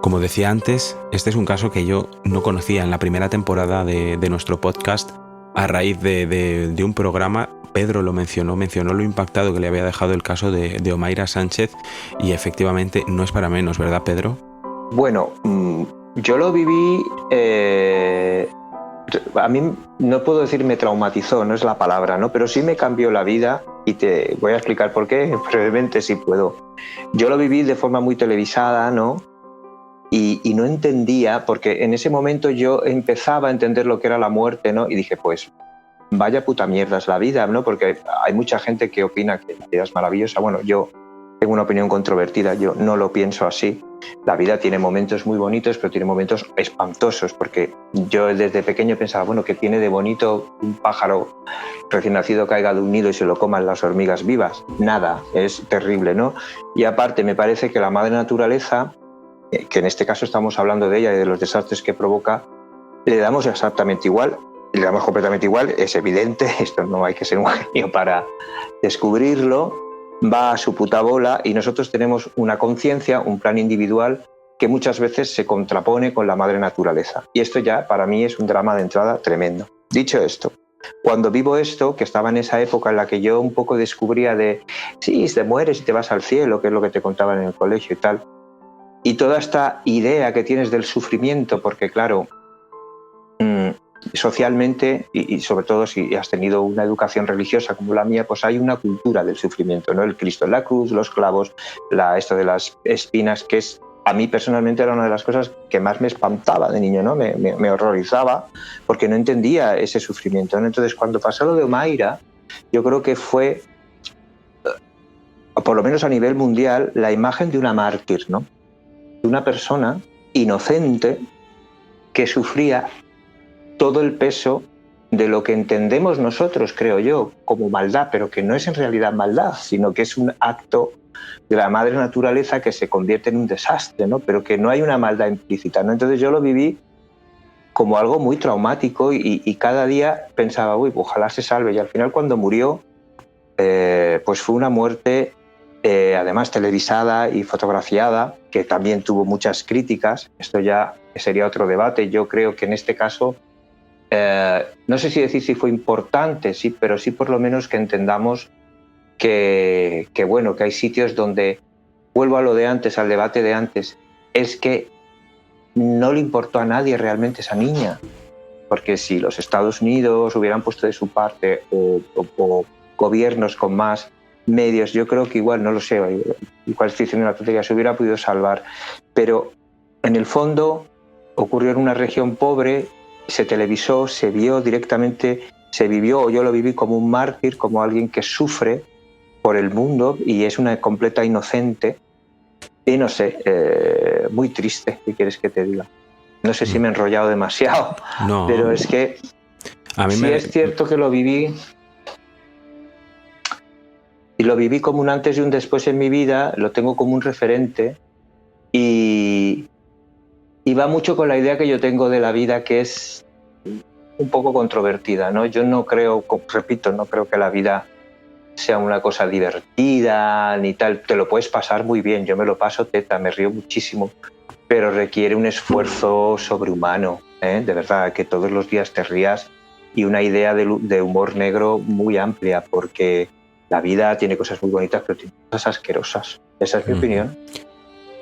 Como decía antes, este es un caso que yo no conocía en la primera temporada de nuestro podcast a raíz de un programa. Pedro lo mencionó lo impactado que le había dejado el caso de Omaira Sánchez, y efectivamente no es para menos, ¿verdad, Pedro? Bueno, yo lo viví, a mí no puedo decir me traumatizó, no es la palabra, ¿no? Pero sí me cambió la vida, y te voy a explicar por qué, brevemente si puedo. Yo lo viví de forma muy televisada, ¿no? Y no entendía, porque en ese momento yo empezaba a entender lo que era la muerte, ¿no? Y dije, pues, vaya puta mierda es la vida, ¿no? Porque hay mucha gente que opina que la vida es maravillosa. Bueno, yo tengo una opinión controvertida, yo no lo pienso así. La vida tiene momentos muy bonitos, pero tiene momentos espantosos, porque yo desde pequeño pensaba, bueno, ¿qué tiene de bonito un pájaro recién nacido caiga de un nido y se lo coman las hormigas vivas? Nada, es terrible, ¿no? Y aparte me parece que la madre naturaleza, que en este caso estamos hablando de ella y de los desastres que provoca, le damos exactamente igual. Le damos completamente igual, es evidente, esto no hay que ser un genio para descubrirlo, va a su puta bola, y nosotros tenemos una conciencia, un plan individual que muchas veces se contrapone con la madre naturaleza. Y esto ya para mí es un drama de entrada tremendo. Dicho esto, cuando vivo esto, que estaba en esa época en la que yo un poco descubría de, sí, te mueres y te vas al cielo, que es lo que te contaban en el colegio y tal, y toda esta idea que tienes del sufrimiento, porque claro, socialmente, y sobre todo si has tenido una educación religiosa como la mía, pues hay una cultura del sufrimiento, ¿no? El Cristo en la cruz, los clavos, esto de las espinas, que es, a mí personalmente era una de las cosas que más me espantaba de niño, ¿no? Me horrorizaba, porque no entendía ese sufrimiento, ¿no? Entonces, cuando pasó lo de Omaira, yo creo que fue, por lo menos a nivel mundial, la imagen de una mártir, ¿no? De una persona inocente que sufría todo el peso de lo que entendemos nosotros, creo yo, como maldad, pero que no es en realidad maldad, sino que es un acto de la madre naturaleza que se convierte en un desastre, ¿no? Pero que no hay una maldad implícita, ¿no? Entonces yo lo viví como algo muy traumático, y cada día pensaba, uy, ojalá se salve, y al final cuando murió, pues fue una muerte además televisada y fotografiada, que también tuvo muchas críticas. Esto ya sería otro debate. Yo creo que en este caso, no sé si decir si fue importante, sí, pero sí por lo menos que entendamos que bueno, que hay sitios donde, vuelvo a lo de antes, al debate de antes, es que no le importó a nadie realmente esa niña, porque si los Estados Unidos hubieran puesto de su parte, o gobiernos con más medios, yo creo que igual, no lo sé, igual estoy diciendo una tontería, se hubiera podido salvar, pero en el fondo ocurrió en una región pobre, se televisó, se vio directamente, se vivió, o yo lo viví como un mártir, como alguien que sufre por el mundo y es una completa inocente, y no sé, muy triste, ¿qué quieres que te diga? No sé si me he enrollado demasiado, no, pero es que a mí sí es cierto que lo viví, y lo viví como un antes y un después en mi vida, lo tengo como un referente, y va mucho con la idea que yo tengo de la vida, que es un poco controvertida, ¿no? Yo no creo, repito, no creo que la vida sea una cosa divertida ni tal. Te lo puedes pasar muy bien, yo me lo paso teta, me río muchísimo, pero requiere un esfuerzo sobrehumano, ¿eh? De verdad, que todos los días te rías, y una idea de humor negro muy amplia, porque la vida tiene cosas muy bonitas, pero tiene cosas asquerosas. Esa es mi opinión.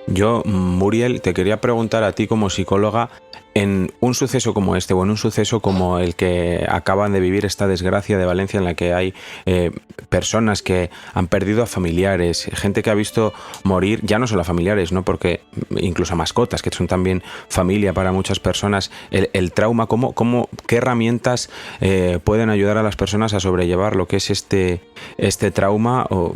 Yo, Muriel, te quería preguntar a ti como psicóloga, en un suceso como este, o en un suceso como el que acaban de vivir, esta desgracia de Valencia, en la que hay personas que han perdido a familiares, gente que ha visto morir, ya no solo a familiares, ¿no? Porque incluso a mascotas, que son también familia para muchas personas, el trauma, ¿qué herramientas pueden ayudar a las personas a sobrellevar lo que es este trauma, o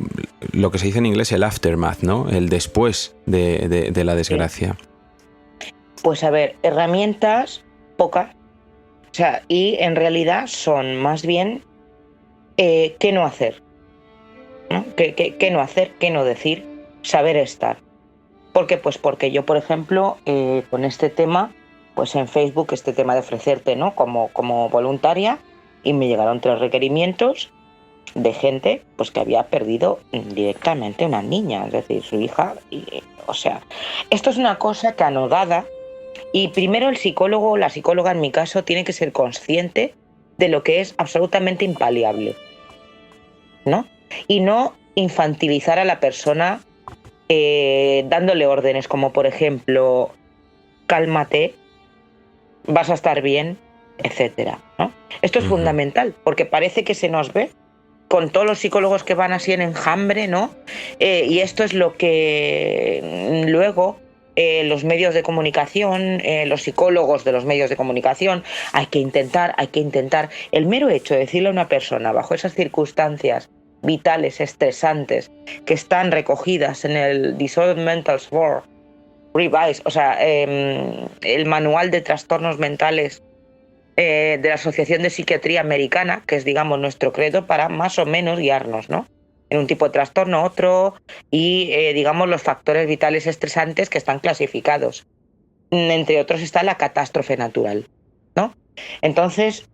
lo que se dice en inglés el aftermath, ¿no? El después de la desgracia? Pues a ver, herramientas pocas, o sea, y en realidad son más bien qué no hacer, ¿no? ¿Qué no hacer, qué no decir, saber estar. ¿Por qué? Pues porque yo, por ejemplo, con este tema, pues en Facebook, este tema de ofrecerte, ¿no? como voluntaria, y me llegaron 3 requerimientos de gente pues que había perdido directamente una niña, es decir, su hija. O sea, esto es una cosa que anodada. Y primero el psicólogo o la psicóloga, en mi caso, tiene que ser consciente de lo que es absolutamente impaliable, ¿no? Y no infantilizar a la persona dándole órdenes como, por ejemplo, cálmate, vas a estar bien, etcétera, ¿no? Esto es fundamental, porque parece que se nos ve con todos los psicólogos que van así en enjambre, ¿no? Y esto es lo que luego los medios de comunicación, los psicólogos de los medios de comunicación, hay que intentar. El mero hecho de decirle a una persona bajo esas circunstancias vitales, estresantes, que están recogidas en el Disordered Mental Score Revise, o sea, el manual de trastornos mentales de la Asociación de Psiquiatría Americana, que es, digamos, nuestro credo para más o menos guiarnos, ¿no? En un tipo de trastorno, otro, y, digamos, los factores vitales estresantes que están clasificados. Entre otros está la catástrofe natural, ¿no? Entonces,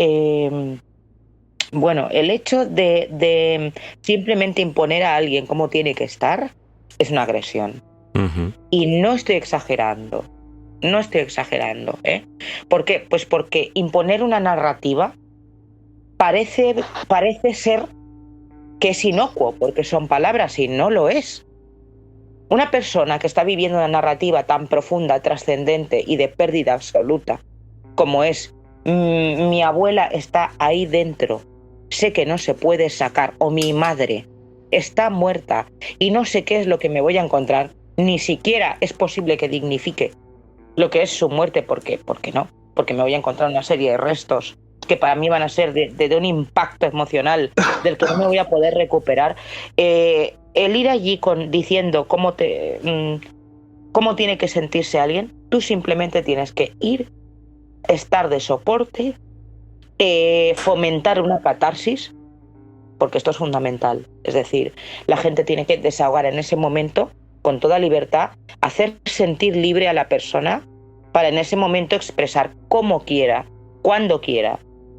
bueno, el hecho de simplemente imponer a alguien cómo tiene que estar es una agresión. Y no estoy exagerando. ¿Por qué? Pues porque imponer una narrativa parece ser que es inocuo, porque son palabras y no lo es. Una persona que está viviendo una narrativa tan profunda, trascendente y de pérdida absoluta como es mi abuela está ahí dentro, sé que no se puede sacar, o mi madre está muerta y no sé qué es lo que me voy a encontrar, ni siquiera es posible que dignifique lo que es su muerte, porque no, porque me voy a encontrar una serie de restos que para mí van a ser de un impacto emocional del que no me voy a poder recuperar. El ir allí diciendo cómo tiene que sentirse alguien, tú simplemente tienes que ir, estar de soporte, fomentar una catarsis, porque esto es fundamental. Es decir, la gente tiene que desahogar en ese momento con toda libertad, hacer sentir libre a la persona para en ese momento expresar como quiera, cuando quiera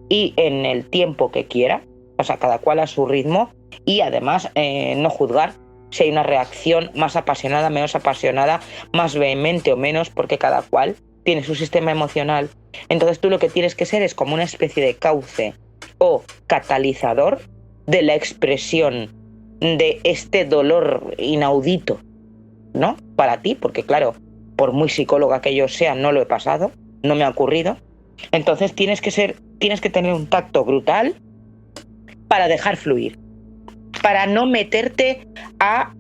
y en el tiempo que quiera, o sea, cada cual a su ritmo, y además no juzgar si hay una reacción más apasionada, menos apasionada, más vehemente o menos, porque cada cual tiene su sistema emocional. Entonces tú lo que tienes que ser es como una especie de cauce o catalizador de la expresión de este dolor inaudito, ¿no? Para ti, porque claro, por muy psicóloga que yo sea, no lo he pasado, no me ha ocurrido. Entonces tienes que tener un tacto brutal para dejar fluir, para no meterte a,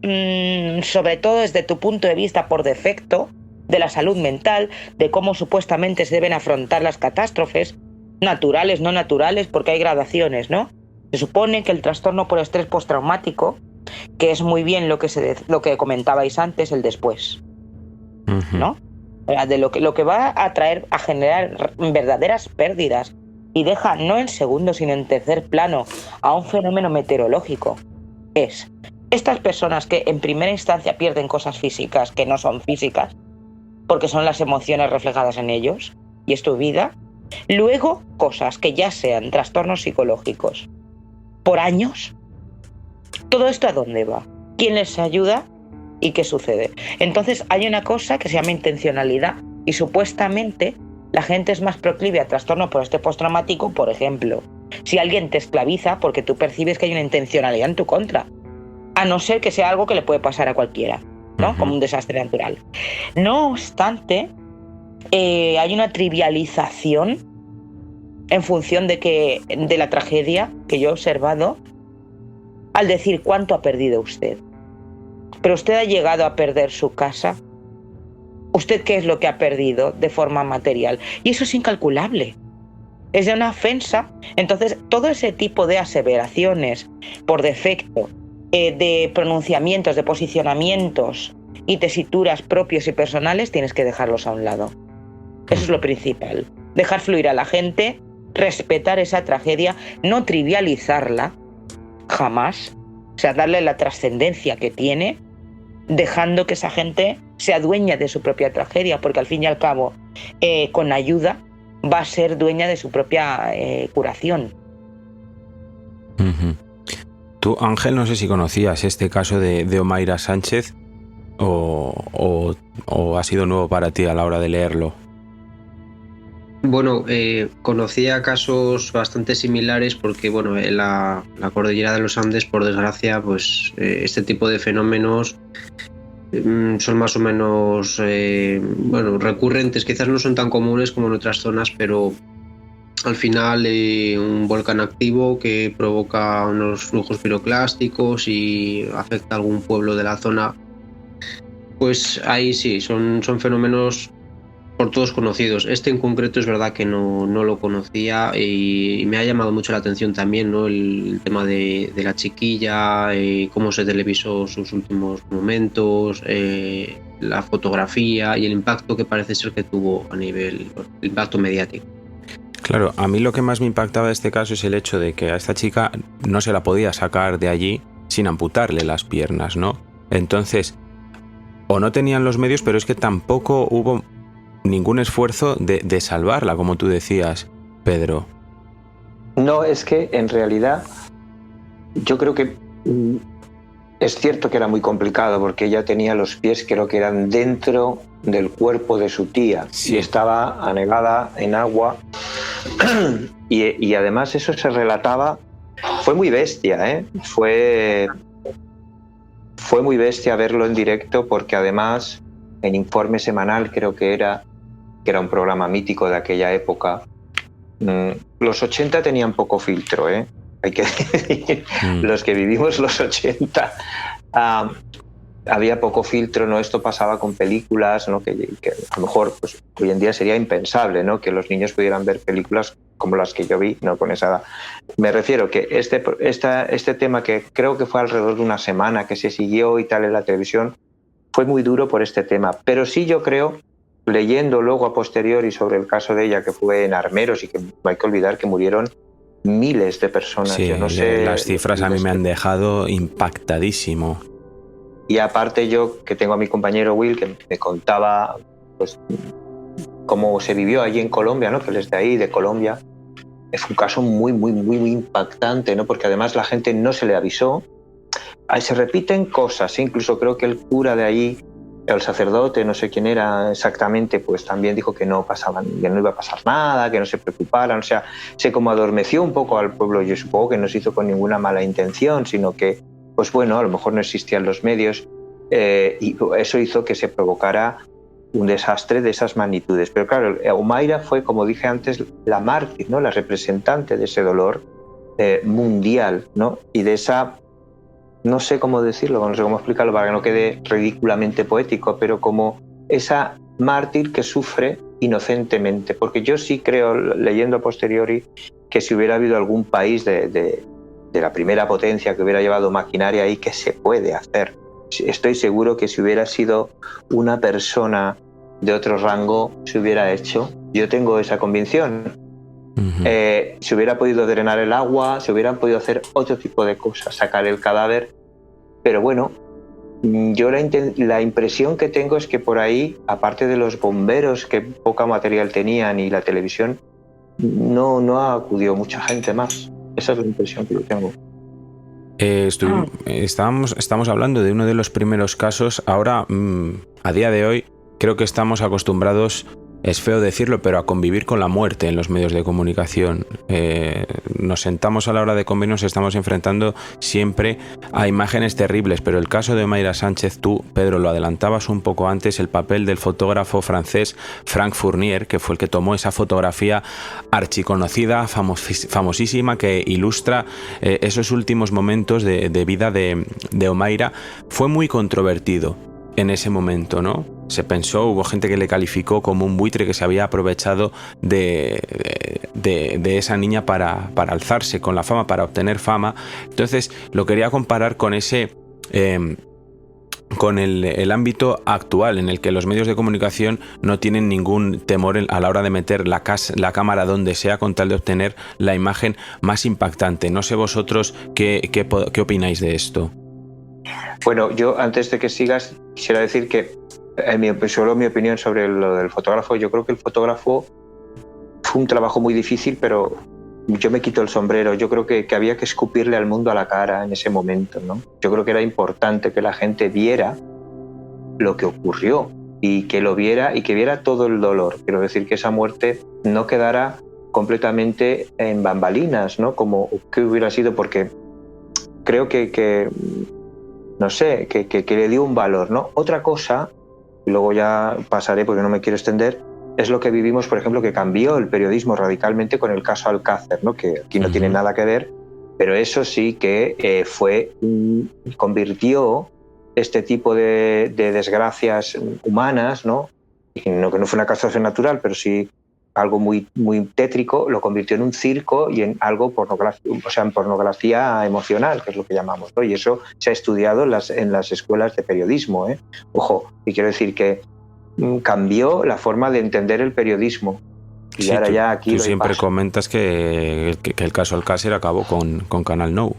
sobre todo desde tu punto de vista por defecto, de la salud mental, de cómo supuestamente se deben afrontar las catástrofes, naturales, no naturales, porque hay gradaciones, ¿no? Se supone que el trastorno por estrés postraumático, que es muy bien lo que comentabais antes, el después, ¿no? De lo que va a traer a generar verdaderas pérdidas y deja no en segundo sino en tercer plano a un fenómeno meteorológico es estas personas que en primera instancia pierden cosas físicas que no son físicas porque son las emociones reflejadas en ellos y es tu vida, luego cosas que ya sean trastornos psicológicos por años. ¿Todo esto a dónde va? ¿Quién les ayuda? ¿Y qué sucede? Entonces hay una cosa que se llama intencionalidad y supuestamente la gente es más proclive a trastorno por estrés postraumático, por ejemplo, si alguien te esclaviza porque tú percibes que hay una intencionalidad en tu contra, a no ser que sea algo que le puede pasar a cualquiera, ¿no? Como un desastre natural. No obstante, hay una trivialización en función de la tragedia que yo he observado al decir cuánto ha perdido usted. Pero usted ha llegado a perder su casa. ¿Usted qué es lo que ha perdido de forma material? Y eso es incalculable. Es de una ofensa. Entonces, todo ese tipo de aseveraciones por defecto, de pronunciamientos, de posicionamientos y tesituras propios y personales, tienes que dejarlos a un lado. Eso es lo principal. Dejar fluir a la gente, respetar esa tragedia, no trivializarla, jamás. O sea, darle la trascendencia que tiene, dejando que esa gente sea dueña de su propia tragedia, porque al fin y al cabo, con ayuda, va a ser dueña de su propia curación. Tú, Ángel, no sé si conocías este caso de Omaira Sánchez o ha sido nuevo para ti a la hora de leerlo. Bueno, conocía casos bastante similares porque, bueno, en la cordillera de los Andes, por desgracia, pues este tipo de fenómenos son más o menos recurrentes. Quizás no son tan comunes como en otras zonas, pero al final un volcán activo que provoca unos flujos piroclásticos y afecta a algún pueblo de la zona, pues ahí sí, son fenómenos por todos conocidos. Este en concreto es verdad que no lo conocía y me ha llamado mucho la atención también, ¿no? El tema de la chiquilla, cómo se televisó sus últimos momentos, la fotografía y el impacto que parece ser que tuvo a nivel impacto mediático. Claro, a mí lo que más me impactaba de este caso es el hecho de que a esta chica no se la podía sacar de allí sin amputarle las piernas, ¿no? Entonces, o no tenían los medios, pero es que tampoco hubo ningún esfuerzo de salvarla, como tú decías, Pedro. No, es que en realidad yo creo que es cierto que era muy complicado porque ella tenía los pies, creo que eran dentro del cuerpo de su tía, sí. Y estaba anegada en agua y además eso se relataba, fue muy bestia, fue muy bestia verlo en directo porque además en Informe Semanal creo que era un programa mítico de aquella época. Los 80 tenían poco filtro, hay que decir, los que vivimos los 80 había poco filtro, ¿no? Esto pasaba con películas, ¿no? que a lo mejor pues, hoy en día sería impensable, ¿no? Que los niños pudieran ver películas como las que yo vi, no con esa edad. Me refiero que este tema, que creo que fue alrededor de una semana que se siguió y tal en la televisión, fue muy duro por este tema, pero sí yo creo, leyendo luego a posteriori sobre el caso de ella, que fue en Armeros y que no hay que olvidar que murieron miles de personas. Sí, yo no sé, las cifras a mí me han dejado impactadísimo. Y aparte yo, que tengo a mi compañero Will, que me contaba pues, cómo se vivió allí en Colombia, ¿no? Que él es de ahí, de Colombia. Fue un caso muy, muy, muy, muy impactante, ¿no? Porque además la gente no se le avisó. Ahí se repiten cosas, incluso creo que el cura de allí, el sacerdote, no sé quién era exactamente, pues también dijo que no iba a pasar nada, que no se preocuparan, o sea, se como adormeció un poco al pueblo. Yo supongo que no se hizo con ninguna mala intención, sino que, pues bueno, a lo mejor no existían los medios y eso hizo que se provocara un desastre de esas magnitudes. Pero claro, Omaira fue, como dije antes, la mártir, ¿no? La representante de ese dolor mundial, ¿no? Y de esa, no sé cómo decirlo, no sé cómo explicarlo para que no quede ridículamente poético, pero como esa mártir que sufre inocentemente. Porque yo sí creo, leyendo a posteriori, que si hubiera habido algún país de la primera potencia que hubiera llevado maquinaria ahí, que se puede hacer. Estoy seguro que si hubiera sido una persona de otro rango, se hubiera hecho. Yo tengo esa convicción. Se hubiera podido drenar el agua, se hubieran podido hacer otro tipo de cosas, sacar el cadáver, pero bueno, yo la impresión que tengo es que por ahí, aparte de los bomberos que poca material tenían y la televisión, no acudió mucha gente más. Esa es la impresión que yo tengo. Estamos hablando de uno de los primeros casos. Ahora, a día de hoy, creo que estamos acostumbrados, es feo decirlo, pero a convivir con la muerte en los medios de comunicación. Nos sentamos a la hora de convivir, nos estamos enfrentando siempre a imágenes terribles, pero el caso de Omaira Sánchez, tú, Pedro, lo adelantabas un poco antes, el papel del fotógrafo francés Frank Fournier, que fue el que tomó esa fotografía archiconocida, famosísima, que ilustra esos últimos momentos de vida de Omaira, fue muy controvertido en ese momento, ¿no? Se pensó, hubo gente que le calificó como un buitre que se había aprovechado de esa niña para alzarse con la fama, para obtener fama. Entonces lo quería comparar con ese con el ámbito actual, en el que los medios de comunicación no tienen ningún temor a la hora de meter la cámara donde sea con tal de obtener la imagen más impactante. No sé vosotros qué opináis de esto. Bueno, yo antes de que sigas quisiera decir que solo mi opinión sobre lo del fotógrafo. Yo creo que el fotógrafo fue un trabajo muy difícil, pero yo me quito el sombrero. Yo creo que había que escupirle al mundo a la cara en ese momento, ¿no? Yo creo que era importante que la gente viera lo que ocurrió, y que lo viera y que viera todo el dolor. Quiero decir que esa muerte no quedara completamente en bambalinas, ¿no? Como que hubiera sido, porque creo que no sé, que le dio un valor, ¿no? Otra cosa, y luego ya pasaré porque no me quiero extender, es lo que vivimos, por ejemplo, que cambió el periodismo radicalmente con el caso Alcácer, ¿no? Que aquí no tiene nada que ver, pero eso sí que convirtió este tipo de desgracias humanas, ¿no? Que no fue una catástrofe natural, pero sí algo muy, muy tétrico, lo convirtió en un circo y en algo en pornografía emocional, que es lo que llamamos, ¿no? Y eso se ha estudiado en las escuelas de periodismo, ¿eh? Ojo, y quiero decir que cambió la forma de entender el periodismo. Y sí, ahora ya aquí tú siempre comentas que el caso Alcácer acabó con Canal Nou.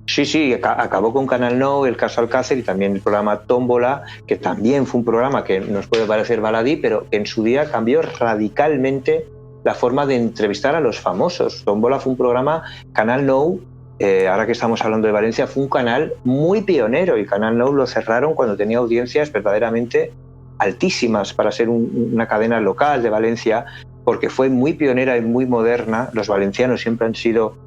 Sí, acabó con Canal Nou, el caso Alcácer y también el programa Tómbola, que también fue un programa que nos puede parecer baladí, pero que en su día cambió radicalmente la forma de entrevistar a los famosos. Tómbola fue un programa, Canal Nou, ahora que estamos hablando de Valencia, fue un canal muy pionero y Canal Nou lo cerraron cuando tenía audiencias verdaderamente altísimas para ser una cadena local de Valencia, porque fue muy pionera y muy moderna. Los valencianos siempre han sido,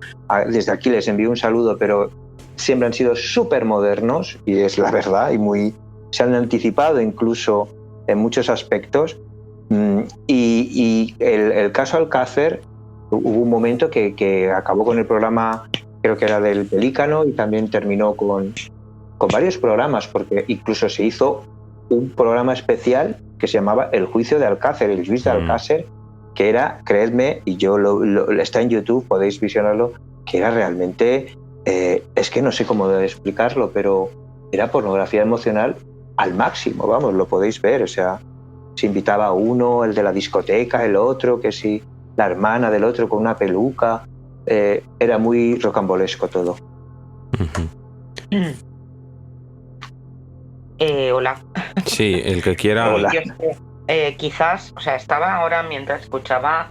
desde aquí les envío un saludo, pero siempre han sido súper modernos, y es la verdad, y se han anticipado incluso en muchos aspectos. Y el caso Alcácer, hubo un momento que acabó con el programa, creo que era del Pelícano, y también terminó con varios programas, porque incluso se hizo un programa especial que se llamaba El Juicio de Alcácer, el juicio de Alcácer, que era, creedme, y yo está en YouTube, podéis visionarlo, que era realmente, es que no sé cómo explicarlo, pero era pornografía emocional al máximo, vamos, lo podéis ver, o sea, se invitaba a uno, el de la discoteca, el otro, que sí, la hermana del otro con una peluca, era muy rocambolesco todo. Hola. Sí, el que quiera. Hola. Quizás, o sea, estaba ahora mientras escuchaba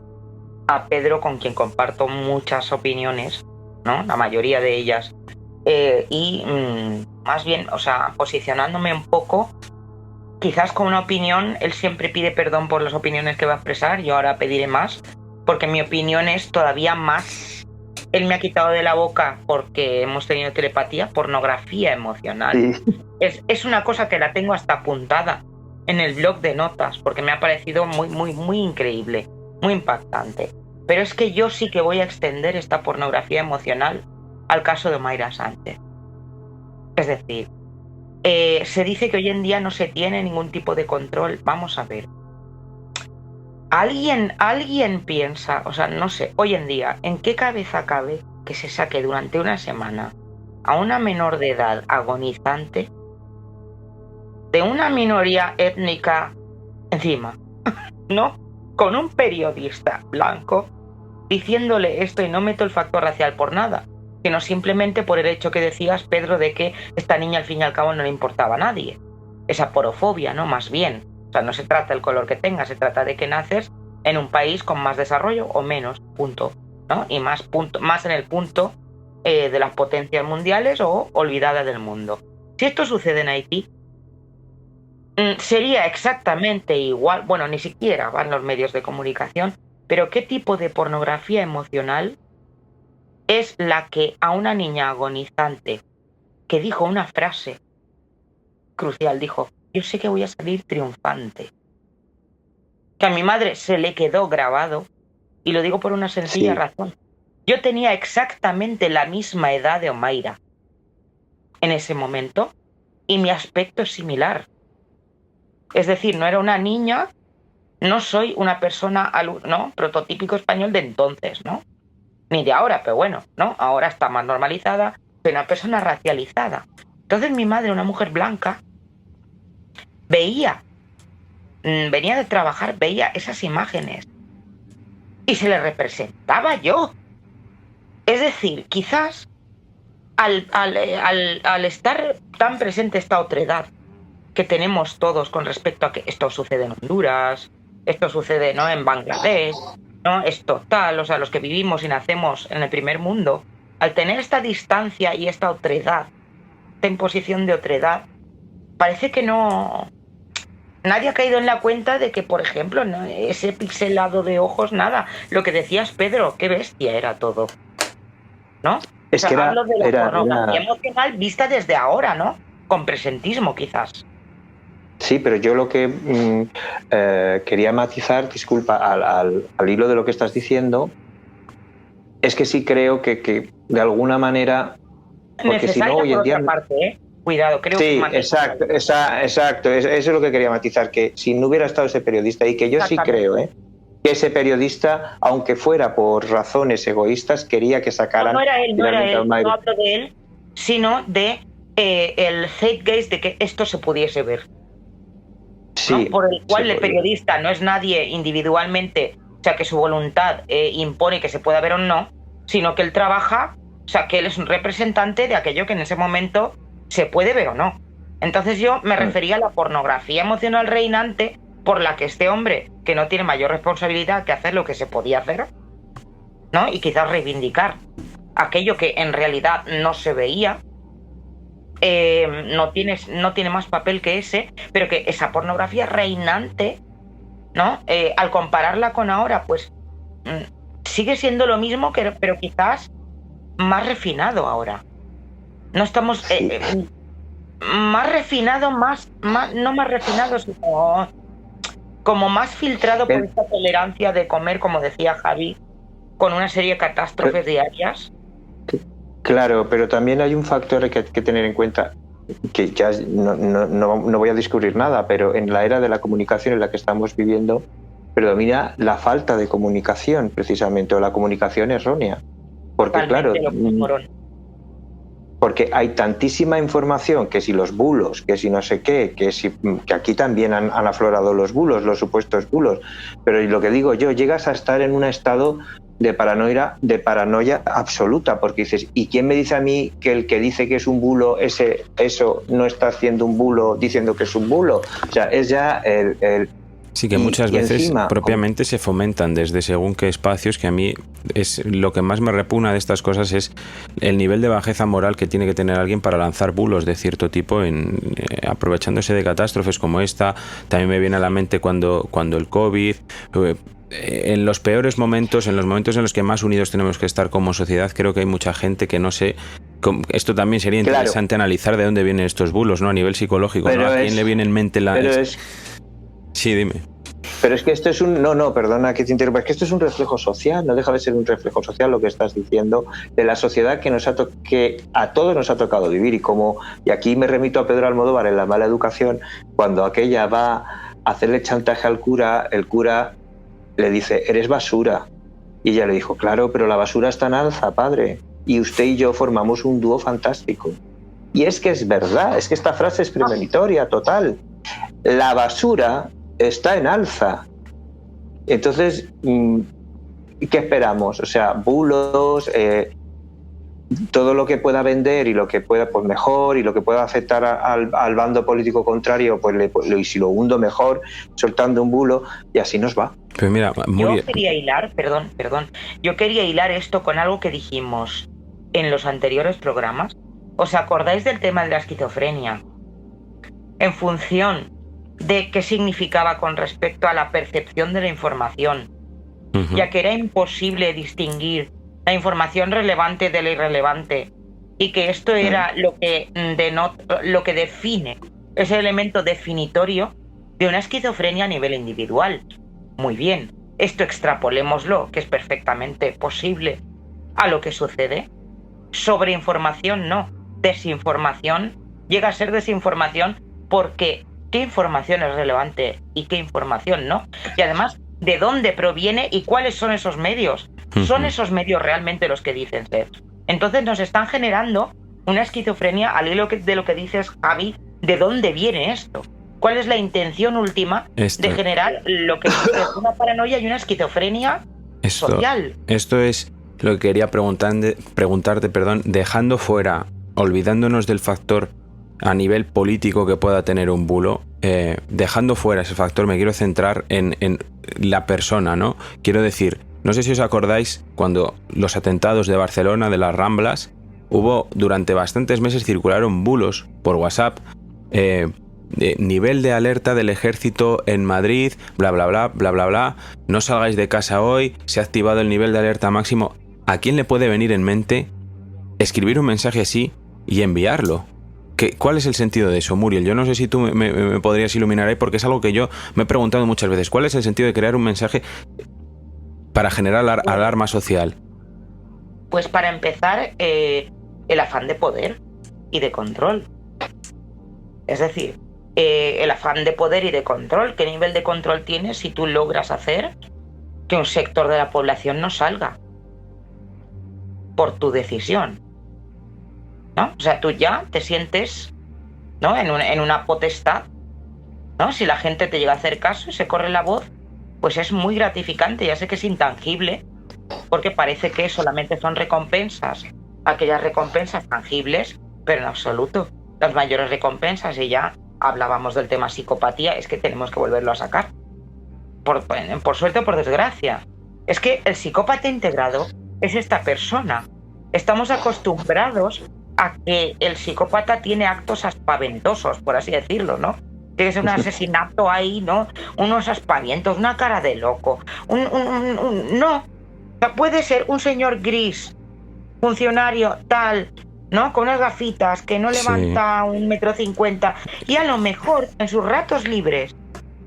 a Pedro, con quien comparto muchas opiniones, ¿no? La mayoría de ellas. Y más bien, o sea, posicionándome un poco, quizás con una opinión, él siempre pide perdón por las opiniones que va a expresar, yo ahora pediré más, porque mi opinión es todavía más. Él me ha quitado de la boca, porque hemos tenido telepatía, pornografía emocional. Sí. Es una cosa que la tengo hasta apuntada en el blog de notas, porque me ha parecido muy, muy, muy increíble, muy impactante. Pero es que yo sí que voy a extender esta pornografía emocional al caso de Omaira Sánchez. Es decir, se dice que hoy en día no se tiene ningún tipo de control. Vamos a ver. ¿Alguien piensa, o sea, no sé, hoy en día, en qué cabeza cabe que se saque durante una semana a una menor de edad agonizante de una minoría étnica encima, ¿no? Con un periodista blanco diciéndole esto, y no meto el factor racial por nada, sino simplemente por el hecho que decías, Pedro, de que esta niña al fin y al cabo no le importaba a nadie. Esa porofobia, ¿no? Más bien. O sea, no se trata del color que tengas, se trata de que naces en un país con más desarrollo o menos, punto, ¿no? Y más en el punto de las potencias mundiales o olvidada del mundo. Si esto sucede en Haití, sería exactamente igual, bueno, ni siquiera van los medios de comunicación, pero ¿qué tipo de pornografía emocional es la que a una niña agonizante que dijo una frase crucial, dijo: yo sé que voy a salir triunfante? Que a mi madre se le quedó grabado, y lo digo por una sencilla razón. Yo tenía exactamente la misma edad de Omaira en ese momento, y mi aspecto es similar. Es decir, no era una niña, no soy una persona, ¿no?, prototípico español de entonces, ¿no? Ni de ahora, pero bueno, ¿no? Ahora está más normalizada, pero una persona racializada. Entonces mi madre, una mujer blanca, venía de trabajar, veía esas imágenes y se le representaba yo. Es decir, quizás al estar tan presente esta otredad que tenemos todos con respecto a que esto sucede en Honduras, esto sucede, ¿no?, en Bangladesh, ¿no?, esto tal, o sea, los que vivimos y nacemos en el primer mundo, al tener esta distancia y esta otredad, esta imposición de otredad, parece que no Nadie ha caído en la cuenta de que, por ejemplo, ¿no? Ese pixelado de ojos, nada. Lo que decías, Pedro, qué bestia era todo, ¿no? Es que hablo de la pornografía emocional vista desde ahora, ¿no? Con presentismo, quizás. Sí, pero yo lo que quería matizar, disculpa, al hilo de lo que estás diciendo, es que sí creo que de alguna manera... Porque si no, hoy en día... parte, Cuidado, creo que... Sí, exacto. Eso es lo que quería matizar, que si no hubiera estado ese periodista, y que yo sí creo, que ese periodista, aunque fuera por razones egoístas, quería que sacaran... No era él, no hablo de él, sino de el zeitgeist de que esto se pudiese ver. Sí, ¿no? Por el cual el periodista no es nadie individualmente, o sea, que su voluntad impone que se pueda ver o no, sino que él trabaja, o sea, que él es un representante de aquello que en ese momento se puede ver o no. Entonces yo me refería a la pornografía emocional reinante por la que este hombre, que no tiene mayor responsabilidad que hacer lo que se podía hacer, ¿no? Y quizás reivindicar aquello que en realidad no se veía, no tiene más papel que ese, pero que esa pornografía reinante, ¿no? Al compararla con ahora, pues sigue siendo lo mismo, pero quizás más refinado ahora. No estamos... más refinado, no más refinado, sino como más filtrado por esta tolerancia de comer, como decía Javi, con una serie de catástrofes diarias. Claro, pero también hay un factor que hay que tener en cuenta, que ya no voy a descubrir nada, pero en la era de la comunicación en la que estamos viviendo predomina la falta de comunicación, precisamente, o la comunicación errónea. Porque porque hay tantísima información, que si los bulos, que si no sé qué, que aquí también han aflorado los bulos, los supuestos bulos, pero lo que digo yo, llegas a estar en un estado de paranoia absoluta, porque dices, ¿y quién me dice a mí que el que dice que es un bulo, eso no está haciendo un bulo diciendo que es un bulo? O sea, es ya Sí, que muchas veces encima, propiamente se fomentan desde según qué espacios, que a mí es lo que más me repugna de estas cosas es el nivel de bajeza moral que tiene que tener alguien para lanzar bulos de cierto tipo, aprovechándose de catástrofes como esta. También me viene a la mente cuando el COVID... En los peores momentos, en los momentos en los que más unidos tenemos que estar como sociedad, creo que hay mucha gente que no sé... Esto también sería interesante analizar de dónde vienen estos bulos, ¿no? A nivel psicológico, ¿no? ¿A quién le viene en mente la... Sí, dime. Pero es que esto es perdona que te interrumpa, es que esto es un reflejo social, no deja de ser un reflejo social lo que estás diciendo, de la sociedad que a todos nos ha tocado vivir, y aquí me remito a Pedro Almodóvar en La mala educación, cuando aquella va a hacerle chantaje al cura, el cura le dice, eres basura, y ella le dijo, claro, pero la basura está en alza, padre, y usted y yo formamos un dúo fantástico. Y es que es verdad, es que esta frase es premonitoria, total. La basura está en alza. Entonces, ¿qué esperamos? O sea, bulos, todo lo que pueda vender y lo que pueda, pues mejor, y lo que pueda afectar al bando político contrario, pues y si lo hundo mejor, soltando un bulo, y así nos va. Pues mira, yo quería hilar, perdón, yo quería hilar esto con algo que dijimos en los anteriores programas. ¿Os acordáis del tema de la esquizofrenia? En función de qué significaba con respecto a la percepción de la información, ya que era imposible distinguir la información relevante de la irrelevante, y que esto era lo que define, ese elemento definitorio de una esquizofrenia a nivel individual. Muy bien, esto extrapolémoslo, que es perfectamente posible, a lo que sucede. Sobreinformación no, desinformación llega a ser desinformación, porque qué información es relevante y qué información no, y además de dónde proviene y cuáles son esos medios. ¿Son esos medios realmente los que dicen ser? Entonces nos están generando una esquizofrenia al hilo de lo que dices, Javi, ¿de dónde viene esto? ¿Cuál es la intención última de generar lo que es una paranoia y una esquizofrenia social? Esto es lo que quería preguntarte, dejando fuera, olvidándonos del factor a nivel político que pueda tener un bulo, dejando fuera ese factor, me quiero centrar en la persona, ¿no? Quiero decir, no sé si os acordáis cuando los atentados de Barcelona, de las Ramblas, durante bastantes meses circularon bulos por WhatsApp nivel de alerta del ejército en Madrid, bla, bla, bla, bla, bla, bla, no salgáis de casa hoy, se ha activado el nivel de alerta máximo. ¿A quién le puede venir en mente escribir un mensaje así y enviarlo? ¿Cuál es el sentido de eso, Muriel? Yo no sé si tú me podrías iluminar ahí, porque es algo que yo me he preguntado muchas veces. ¿Cuál es el sentido de crear un mensaje para generar alarma social? Pues para empezar, el afán de poder y de control. Es decir, el afán de poder y de control. ¿Qué nivel de control tienes si tú logras hacer que un sector de la población no salga por tu decisión? ¿No? O sea, tú ya te sientes, ¿no?, en una potestad, ¿no? Si la gente te llega a hacer caso y se corre la voz, pues es muy gratificante. Ya sé que es intangible, porque parece que solamente son recompensas, aquellas recompensas tangibles, pero en absoluto. Las mayores recompensas, y ya hablábamos del tema psicopatía, es que tenemos que volverlo a sacar. Por suerte o por desgracia. Es que el psicópata integrado es esta persona. Estamos acostumbrados a que el psicópata tiene actos aspaventosos, por así decirlo, ¿no? Tiene que ser un asesinato ahí, ¿no? Unos aspavientos, una cara de loco. No. O sea, puede ser un señor gris, funcionario tal, ¿no? Con unas gafitas, que no levanta 1,50 m. Y a lo mejor en sus ratos libres,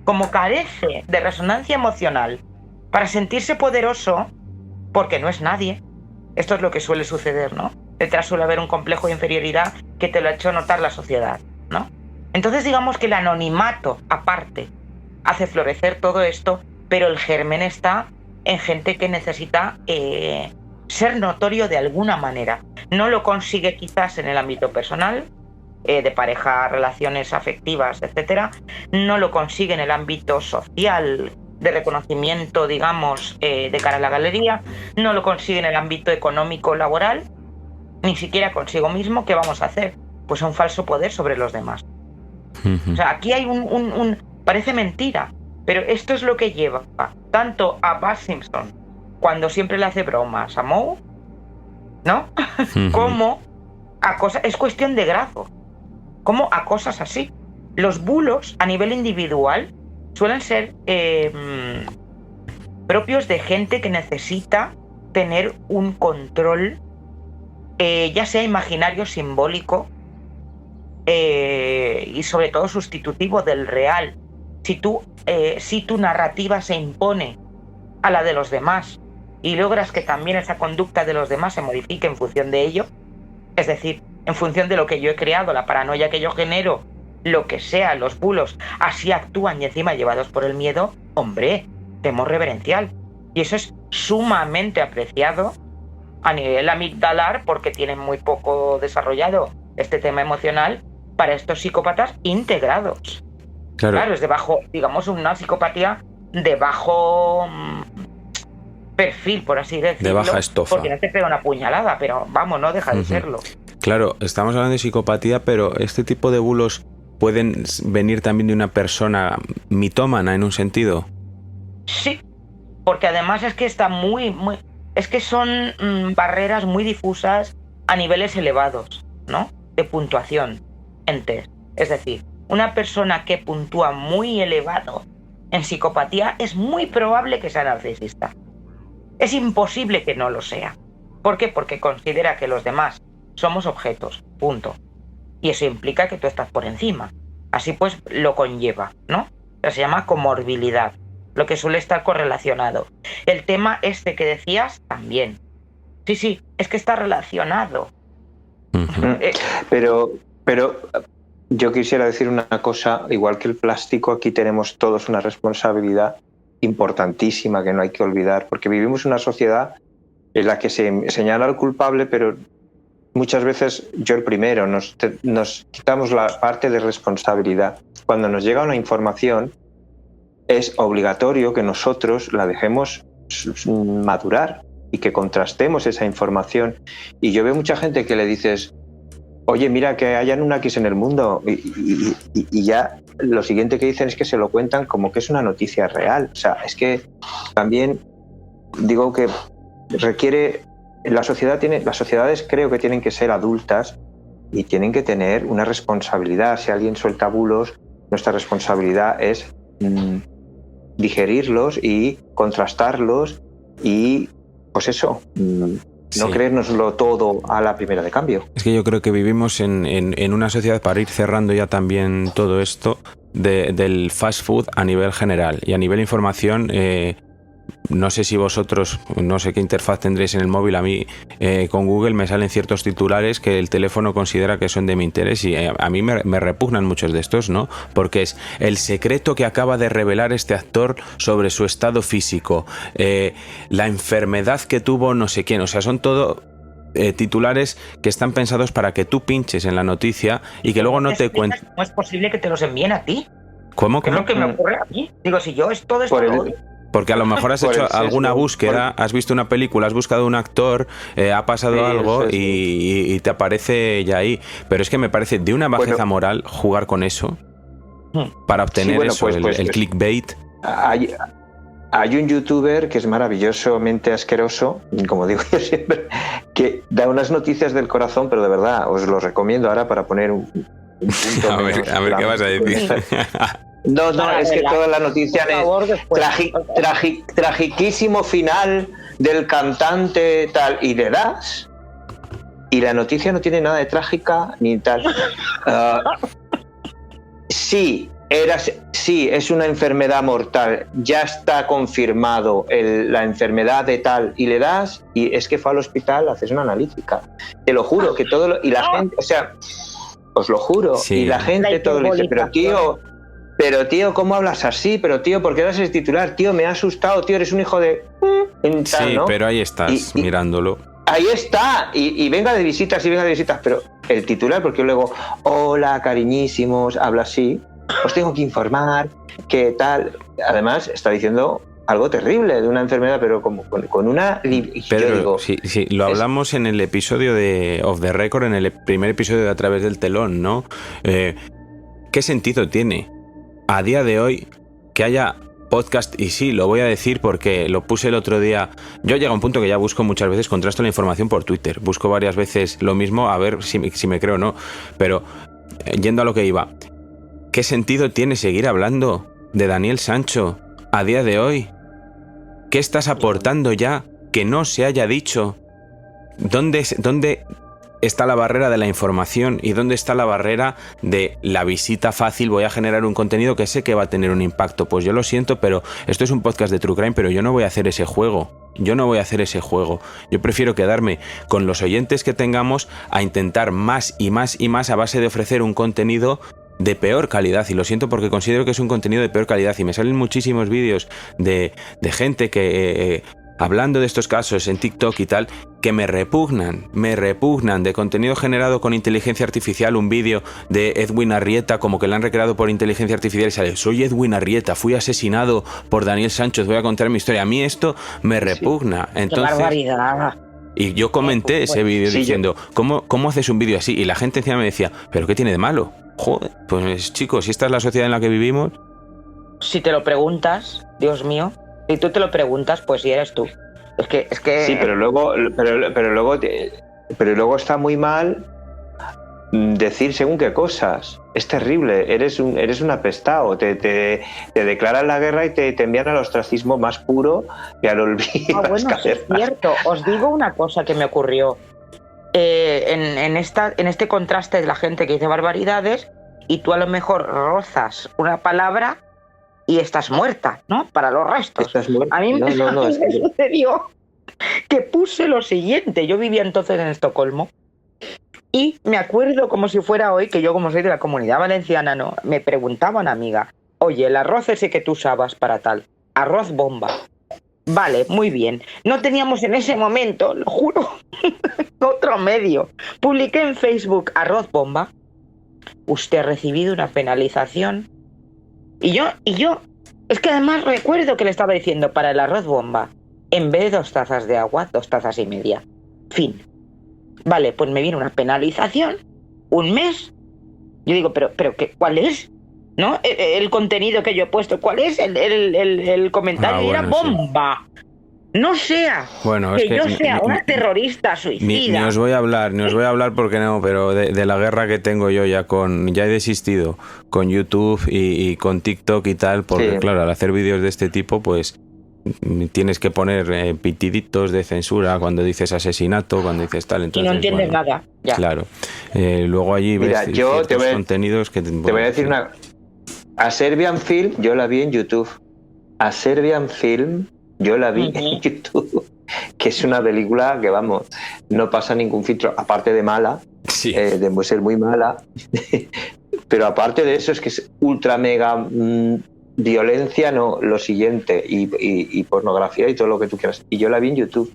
como carece de resonancia emocional para sentirse poderoso, porque no es nadie. Esto es lo que suele suceder, ¿no? Detrás suele haber un complejo de inferioridad que te lo ha hecho notar la sociedad, ¿no? Entonces digamos que el anonimato, aparte, hace florecer todo esto, pero el germen está en gente que necesita ser notorio de alguna manera. No lo consigue quizás en el ámbito personal, de pareja, relaciones afectivas, etcétera. No lo consigue en el ámbito social, de reconocimiento, digamos, de cara a la galería. No lo consigue en el ámbito económico, laboral, ni siquiera consigo mismo. ¿Qué vamos a hacer? Pues un falso poder sobre los demás. O sea, aquí hay parece mentira, pero esto es lo que lleva tanto a Bart Simpson, cuando siempre le hace bromas a Moe, ¿no? Como a cosas, es cuestión de grado, como a cosas así. Los bulos a nivel individual suelen ser propios de gente que necesita tener un control, ya sea imaginario, simbólico, y sobre todo sustitutivo del real. Si tu narrativa se impone a la de los demás y logras que también esa conducta de los demás se modifique en función de ello, es decir, en función de lo que yo he creado, la paranoia que yo genero, lo que sea, los bulos, así actúan, y encima llevados por el miedo, hombre, temor reverencial. Y eso es sumamente apreciado a nivel amigdalar, porque tienen muy poco desarrollado este tema emocional para estos psicópatas integrados. Claro, es de bajo, digamos, una psicopatía de bajo perfil, por así decirlo. De baja estofa. Porque no te pega una puñalada, pero vamos, no deja de serlo. Claro, estamos hablando de psicopatía, pero este tipo de bulos pueden venir también de una persona mitómana, en un sentido. Sí, porque además es que está es que son barreras muy difusas a niveles elevados, ¿no? De puntuación en test. Es decir, una persona que puntúa muy elevado en psicopatía es muy probable que sea narcisista. Es imposible que no lo sea. ¿Por qué? Porque considera que los demás somos objetos, punto. Y eso implica que tú estás por encima. Así pues lo conlleva, ¿no? Se llama comorbilidad, lo que suele estar correlacionado. El tema este que decías también. Sí, es que está relacionado. Pero yo quisiera decir una cosa, igual que el plástico, aquí tenemos todos una responsabilidad importantísima que no hay que olvidar, porque vivimos en una sociedad en la que se señala al culpable, pero muchas veces, yo el primero, nos quitamos la parte de responsabilidad. Cuando nos llega una información, es obligatorio que nosotros la dejemos madurar y que contrastemos esa información. Y yo veo mucha gente que le dices, oye, mira que hay Anunnakis en el mundo, y ya lo siguiente que dicen es que se lo cuentan como que es una noticia real. O sea, es que también digo que requiere... Las sociedades creo que tienen que ser adultas y tienen que tener una responsabilidad. Si alguien suelta bulos, nuestra responsabilidad es digerirlos y contrastarlos y, pues eso, no creérnoslo todo a la primera de cambio. Es que yo creo que vivimos en una sociedad, para ir cerrando ya también todo esto, del fast food a nivel general y a nivel información. No sé si vosotros, no sé qué interfaz tendréis en el móvil, a mí con Google me salen ciertos titulares que el teléfono considera que son de mi interés y a mí me repugnan muchos de estos, ¿no? Porque es el secreto que acaba de revelar este actor sobre su estado físico, la enfermedad que tuvo no sé quién, o sea, son todo titulares que están pensados para que tú pinches en la noticia y que luego no te cuenten. ¿Cómo es posible que te los envíen a ti? ¿Cómo? Es lo que me ocurre a mí. Digo, si yo es todo esto... Porque a lo mejor has hecho alguna búsqueda, has visto una película, has buscado un actor, ha pasado algo y te aparece ya ahí. Pero es que me parece de una bajeza moral jugar con eso para obtener el clickbait. Hay un youtuber que es maravillosamente asqueroso, como digo yo siempre, que da unas noticias del corazón, pero de verdad, os lo recomiendo ahora para poner un punto. A ver qué vas a decir. No, es que toda la noticia es tragiquísimo final del cantante tal, y le das y la noticia no tiene nada de trágica ni tal. Sí, es una enfermedad mortal, ya está confirmado la enfermedad de tal, y le das y es que fue al hospital, haces una analítica, te lo juro, que todo y la gente, o sea, os lo juro, y la gente todo le dice, pero tío, ¿cómo hablas así? Pero tío, ¿por qué eres el titular? Tío, me ha asustado, tío, eres un hijo de... Sí, ¿no? Pero ahí estás, mirándolo. Ahí está, y venga de visitas, pero el titular, porque luego, hola, cariñísimos, habla así, os tengo que informar, que tal... Además, está diciendo algo terrible de una enfermedad, pero como con una... Pedro, digo, sí, lo hablamos en el episodio de Off the Record, en el primer episodio de A Través del Telón, ¿no? ¿Qué sentido tiene a día de hoy que haya podcast? Y sí, lo voy a decir porque lo puse el otro día. Yo llego a un punto que ya busco muchas veces, contrasto la información por Twitter. Busco varias veces lo mismo, a ver si me creo o no. Pero, yendo a lo que iba, ¿qué sentido tiene seguir hablando de Daniel Sancho a día de hoy? ¿Qué estás aportando ya que no se haya dicho? ¿Dónde está la barrera de la información y dónde está la barrera de la visita fácil? Voy a generar un contenido que sé que va a tener un impacto. Pues yo lo siento, pero esto es un podcast de True Crime, pero yo no voy a hacer ese juego. Yo prefiero quedarme con los oyentes que tengamos a intentar más y más y más a base de ofrecer un contenido de peor calidad, y lo siento porque considero que es un contenido de peor calidad, y me salen muchísimos vídeos de gente que... hablando de estos casos en TikTok y tal, que me repugnan de contenido generado con inteligencia artificial, un vídeo de Edwin Arrieta como que lo han recreado por inteligencia artificial y sale, soy Edwin Arrieta, fui asesinado por Daniel Sancho, os voy a contar mi historia. A mí esto me repugna. Entonces, ¡qué barbaridad! Y yo comenté ese vídeo diciendo, ¿cómo haces un vídeo así? Y la gente encima me decía, ¿pero qué tiene de malo? Joder, pues chicos, si esta es la sociedad en la que vivimos... Si te lo preguntas, Dios mío, si tú te lo preguntas, pues si eres tú. Es que... Sí, pero luego está muy mal decir según qué cosas. Es terrible, eres un apestado. Te declaran la guerra y te envían al ostracismo más puro y al olvido. Bueno, sí, es cierto. Os digo una cosa que me ocurrió. En este contraste de la gente que dice barbaridades y tú a lo mejor rozas una palabra y estás muerta, ¿no? Para los restos. Estás muerta. A mí me sucedió que puse lo siguiente. Yo vivía entonces en Estocolmo y me acuerdo como si fuera hoy que yo, como soy de la Comunidad Valenciana, ¿no? Me preguntaba una amiga, oye, el arroz ese que tú usabas para tal, arroz bomba. Vale, muy bien. No teníamos en ese momento, lo juro, otro medio. Publiqué en Facebook arroz bomba. Usted ha recibido una penalización. Y yo, es que además recuerdo que le estaba diciendo para el arroz bomba, en vez de 2 tazas de agua, 2 tazas y media. Fin. Vale, pues me viene una penalización, 1 mes. Yo digo, pero ¿cuál es? ¿No? El contenido que yo he puesto, ¿cuál es? El comentario era bomba. Sí. no sea que yo sea una terrorista suicida. Ni os voy a hablar porque no, pero de la guerra que tengo yo ya he desistido con YouTube y con TikTok y tal, porque claro, al hacer vídeos de este tipo, pues tienes que poner pitiditos de censura cuando dices asesinato, cuando dices tal, entonces, y no entiendes nada. Ya. Claro. Luego allí ves ciertos contenidos que... Te voy a decir una... A Serbian Film yo la vi en YouTube. A Serbian Film yo la vi en YouTube, que es una película que, vamos, no pasa ningún filtro, aparte de mala, de ser muy mala, pero aparte de eso es que es ultra mega violencia, no, lo siguiente, y pornografía y todo lo que tú quieras. Y yo la vi en YouTube,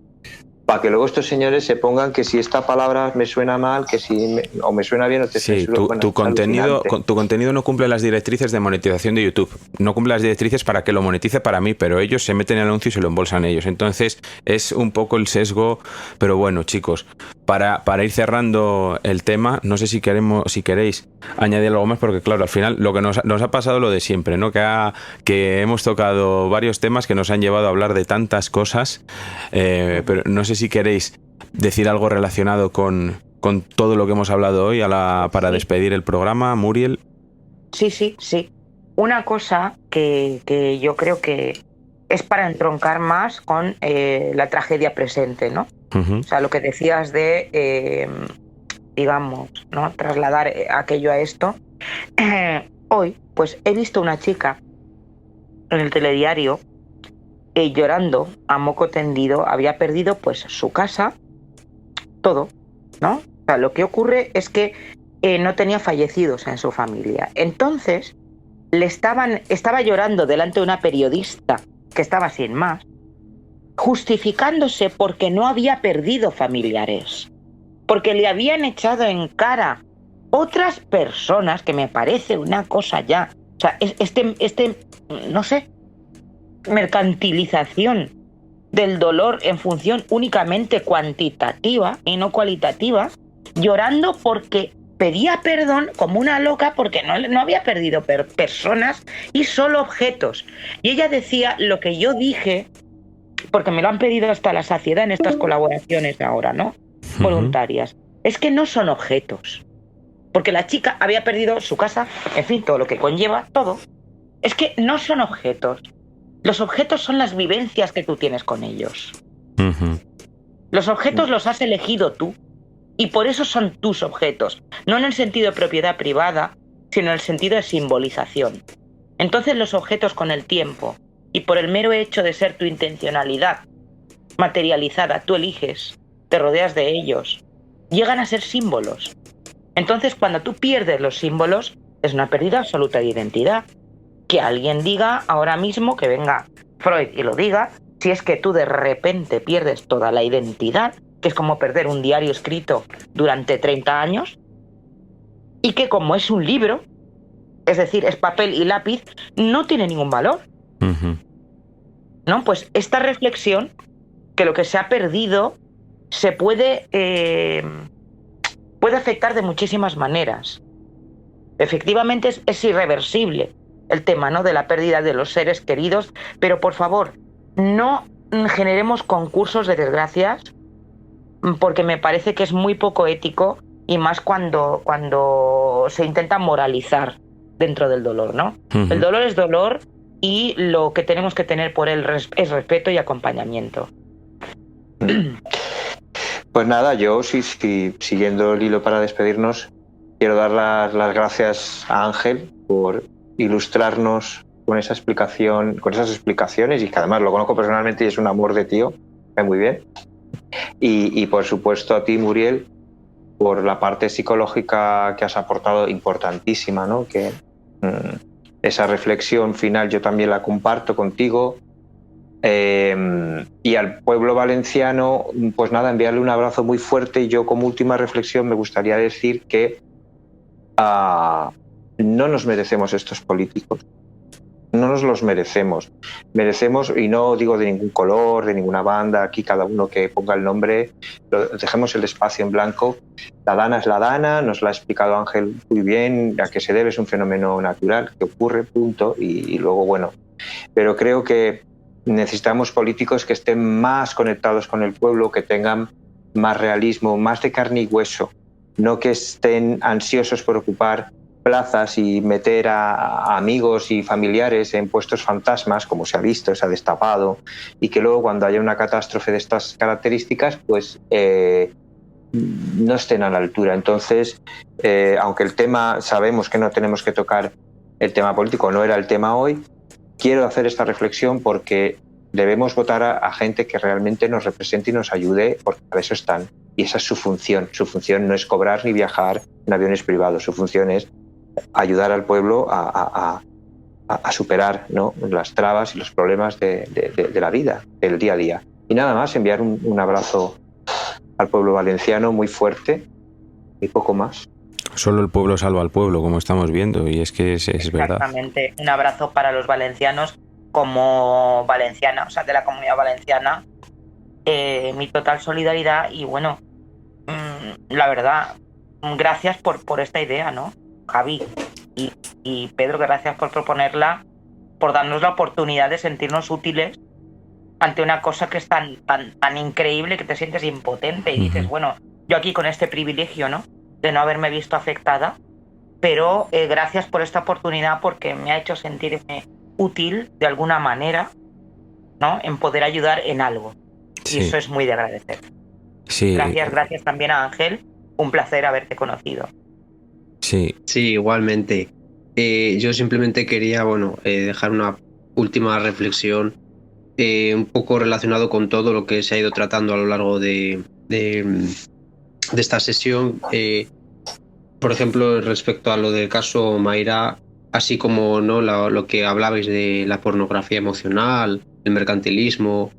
para que luego estos señores se pongan que si esta palabra me suena mal, que si o me suena bien o te censuro. Tu contenido no cumple las directrices de monetización de YouTube. No cumple las directrices para que lo monetice para mí, pero ellos se meten el anuncio y se lo embolsan ellos. Entonces es un poco el sesgo, pero bueno, chicos, para ir cerrando el tema, no sé si queréis añadir algo más, porque claro, al final lo que nos ha pasado lo de siempre, ¿no? Que hemos tocado varios temas que nos han llevado a hablar de tantas cosas, pero no sé si queréis decir algo relacionado con todo lo que hemos hablado hoy para despedir el programa, Muriel. Sí. Una cosa que yo creo que es para entroncar más con la tragedia presente, ¿no? Uh-huh. O sea, lo que decías de, digamos, ¿no? Trasladar aquello a esto. Hoy, pues he visto una chica en el telediario llorando a moco tendido, había perdido pues su casa, todo, ¿no? O sea, lo que ocurre es que no tenía fallecidos en su familia. Entonces, estaba llorando delante de una periodista que estaba sin más, justificándose porque no había perdido familiares, porque le habían echado en cara otras personas, que me parece una cosa ya, o sea, no sé, mercantilización del dolor en función únicamente cuantitativa y no cualitativa, llorando porque pedía perdón como una loca porque no había perdido personas y solo objetos. Y ella decía lo que yo dije, porque me lo han pedido hasta la saciedad en estas colaboraciones ahora, ¿no? Voluntarias. Es que no son objetos. Porque la chica había perdido su casa, en fin, todo lo que conlleva, todo. Es que no son objetos. Los objetos son las vivencias que tú tienes con ellos. Uh-huh. Los objetos los has elegido tú. Y por eso son tus objetos. No en el sentido de propiedad privada, sino en el sentido de simbolización. Entonces los objetos con el tiempo, y por el mero hecho de ser tu intencionalidad materializada, tú eliges, te rodeas de ellos, llegan a ser símbolos. Entonces cuando tú pierdes los símbolos, es una pérdida absoluta de identidad. Que alguien diga ahora mismo, que venga Freud y lo diga, si es que tú de repente pierdes toda la identidad, que es como perder un diario escrito durante 30 años, y que como es un libro, es decir, es papel y lápiz, no tiene ningún valor. Uh-huh. ¿No? Pues esta reflexión, que lo que se ha perdido se puede afectar de muchísimas maneras. Efectivamente es irreversible el tema, ¿no?, de la pérdida de los seres queridos, pero por favor, no generemos concursos de desgracias, porque me parece que es muy poco ético, y más cuando se intenta moralizar dentro del dolor, ¿no? Uh-huh. El dolor es dolor y lo que tenemos que tener por él es respeto y acompañamiento. Pues nada, yo siguiendo el hilo para despedirnos, quiero dar las gracias a Ángel por ilustrarnos con esa explicación, con esas explicaciones, y que además lo conozco personalmente y es un amor de tío, muy bien. Y por supuesto a ti, Muriel, por la parte psicológica que has aportado, importantísima, ¿no? Que esa reflexión final yo también la comparto contigo. Y al pueblo valenciano, pues nada, enviarle un abrazo muy fuerte. Y yo, como última reflexión, me gustaría decir que no nos merecemos estos políticos. No nos los merecemos. Merecemos, y no digo de ningún color, de ninguna banda, aquí cada uno que ponga el nombre, dejemos el espacio en blanco. La Dana es la Dana, nos lo ha explicado Ángel muy bien, a qué se debe, es un fenómeno natural que ocurre, punto, y luego, bueno. Pero creo que necesitamos políticos que estén más conectados con el pueblo, que tengan más realismo, más de carne y hueso, no que estén ansiosos por ocupar plazas y meter a amigos y familiares en puestos fantasmas, como se ha visto, se ha destapado, y que luego cuando haya una catástrofe de estas características, pues no estén a la altura. Entonces, aunque el tema, sabemos que no tenemos que tocar el tema político, no era el tema hoy, quiero hacer esta reflexión porque debemos votar a gente que realmente nos represente y nos ayude, porque para eso están. Y esa es su función. Su función no es cobrar ni viajar en aviones privados. Su función es ayudar al pueblo a superar, ¿no?, las trabas y los problemas de la vida, del día a día. Y nada más, enviar un abrazo al pueblo valenciano muy fuerte y poco más. Solo el pueblo salva al pueblo, como estamos viendo, y es que es verdad. Exactamente. Un abrazo para los valencianos como valenciana, o sea, de la Comunidad Valenciana. Mi total solidaridad y bueno, la verdad, gracias por esta idea, ¿no, Javi? Y Pedro, gracias por proponerla, por darnos la oportunidad de sentirnos útiles ante una cosa que es tan increíble que te sientes impotente y dices, bueno, yo aquí con este privilegio, ¿no?, de no haberme visto afectada, pero gracias por esta oportunidad porque me ha hecho sentirme útil de alguna manera, ¿no?, en poder ayudar en algo. Sí. Y eso es muy de agradecer. Sí. Gracias también a Ángel, un placer haberte conocido. Sí, igualmente. Yo simplemente quería, dejar una última reflexión un poco relacionado con todo lo que se ha ido tratando a lo largo de esta sesión. Por ejemplo, respecto a lo del caso Mayra, así como no lo que hablabais de la pornografía emocional, el mercantilismo,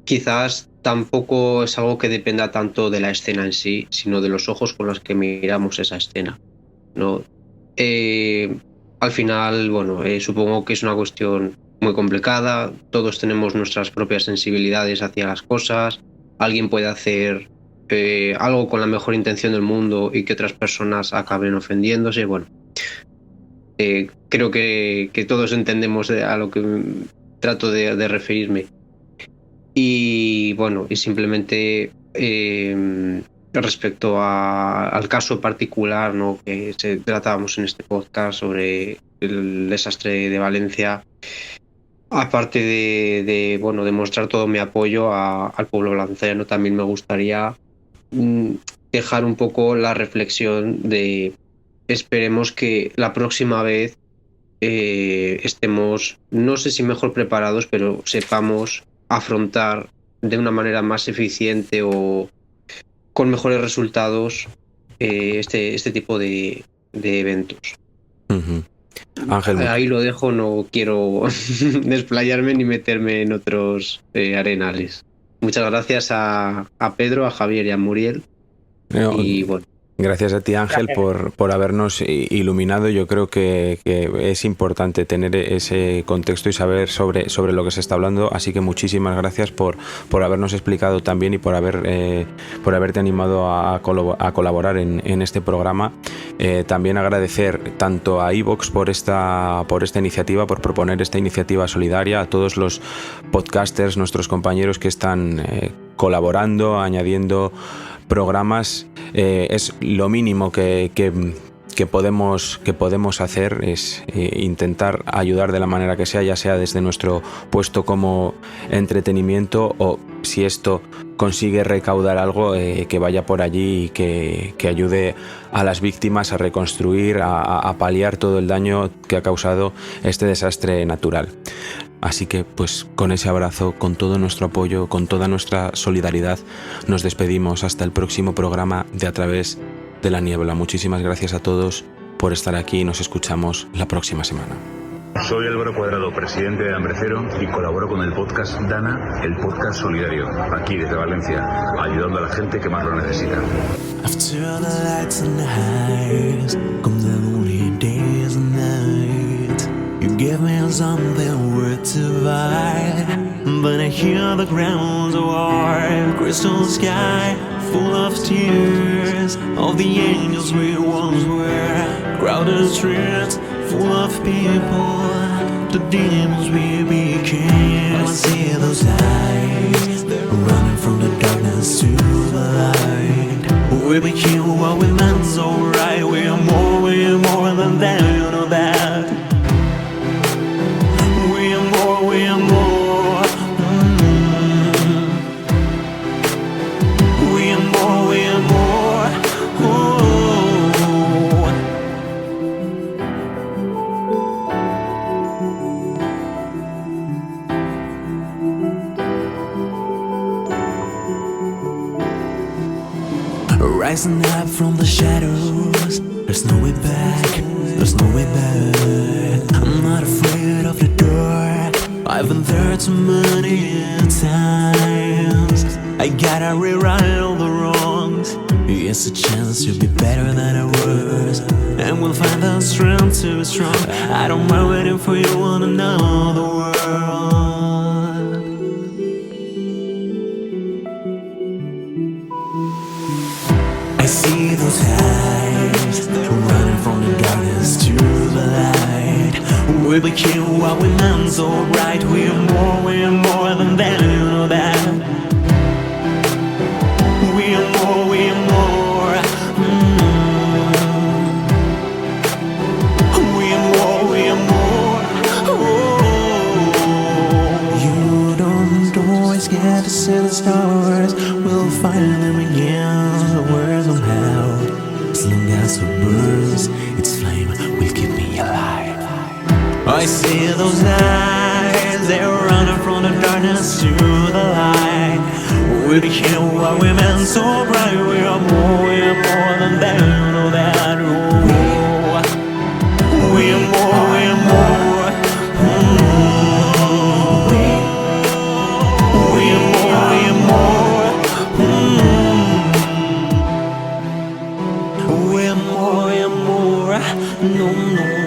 quizás tampoco es algo que dependa tanto de la escena en sí, sino de los ojos con los que miramos esa escena, ¿no? Al final, supongo que es una cuestión muy complicada, todos tenemos nuestras propias sensibilidades hacia las cosas, alguien puede hacer algo con la mejor intención del mundo y que otras personas acaben ofendiéndose. Creo que todos entendemos a lo que trato de referirme. Y simplemente respecto al caso particular, ¿no?, que tratábamos en este podcast sobre el desastre de Valencia, aparte de mostrar todo mi apoyo al pueblo valenciano, también me gustaría dejar un poco la reflexión de esperemos que la próxima vez estemos, no sé si mejor preparados, pero sepamos afrontar de una manera más eficiente o con mejores resultados este tipo de eventos. Ángel, ahí lo dejo, no quiero desplayarme ni meterme en otros arenales. Muchas gracias a Pedro, a Javier y a Muriel. Y gracias a ti, Ángel, por habernos iluminado. Yo creo que es importante tener ese contexto y saber sobre lo que se está hablando. Así que muchísimas gracias por habernos explicado también y por haberte animado a colaborar en este programa. También agradecer tanto a iVox por esta iniciativa, por proponer esta iniciativa solidaria, a todos los podcasters, nuestros compañeros que están colaborando, añadiendo programas. Es lo mínimo que podemos hacer, es intentar ayudar de la manera que sea, ya sea desde nuestro puesto como entretenimiento o si esto consigue recaudar algo, que vaya por allí y que ayude a las víctimas a reconstruir, a paliar todo el daño que ha causado este desastre natural. Así que, pues, con ese abrazo, con todo nuestro apoyo, con toda nuestra solidaridad, nos despedimos hasta el próximo programa de A Través de la Niebla. Muchísimas gracias a todos por estar aquí y nos escuchamos la próxima semana. Soy Álvaro Cuadrado, presidente de Hambre Cero, y colaboro con el podcast Dana, el podcast solidario, aquí desde Valencia, ayudando a la gente que más lo necesita. You give me something worth to buy, but I hear the ground's a war, crystal sky full of tears of the angels we once were, crowded streets full of people, the demons we became. I see those eyes running from the darkness to the light. We became what we meant, so right. We are more than that, you know that. We are more, we are more. We are more, we are more. Oh. Rising up from the shadows, there's no way back, there's no way back. I'm not afraid of the dark, I've been there too many times. I gotta rewrite all the wrongs. It's a chance to be better than I was, and we'll find the strength to be strong. I don't mind waiting for you on another world. I see those eyes running from the darkness to the light. We became what we meant, so right. We are more than that, you know that. We are more, we are more. We are more, we are more. Oh. You don't always get to see the stars. We'll find them again. As long as it burns, its flame will keep me alive. I see those eyes, they're running from the darkness to the light. We became what we meant, so bright. We are more than that, you know that. Oh, we are more, we are more. We are more, we are more. We're more, no, no.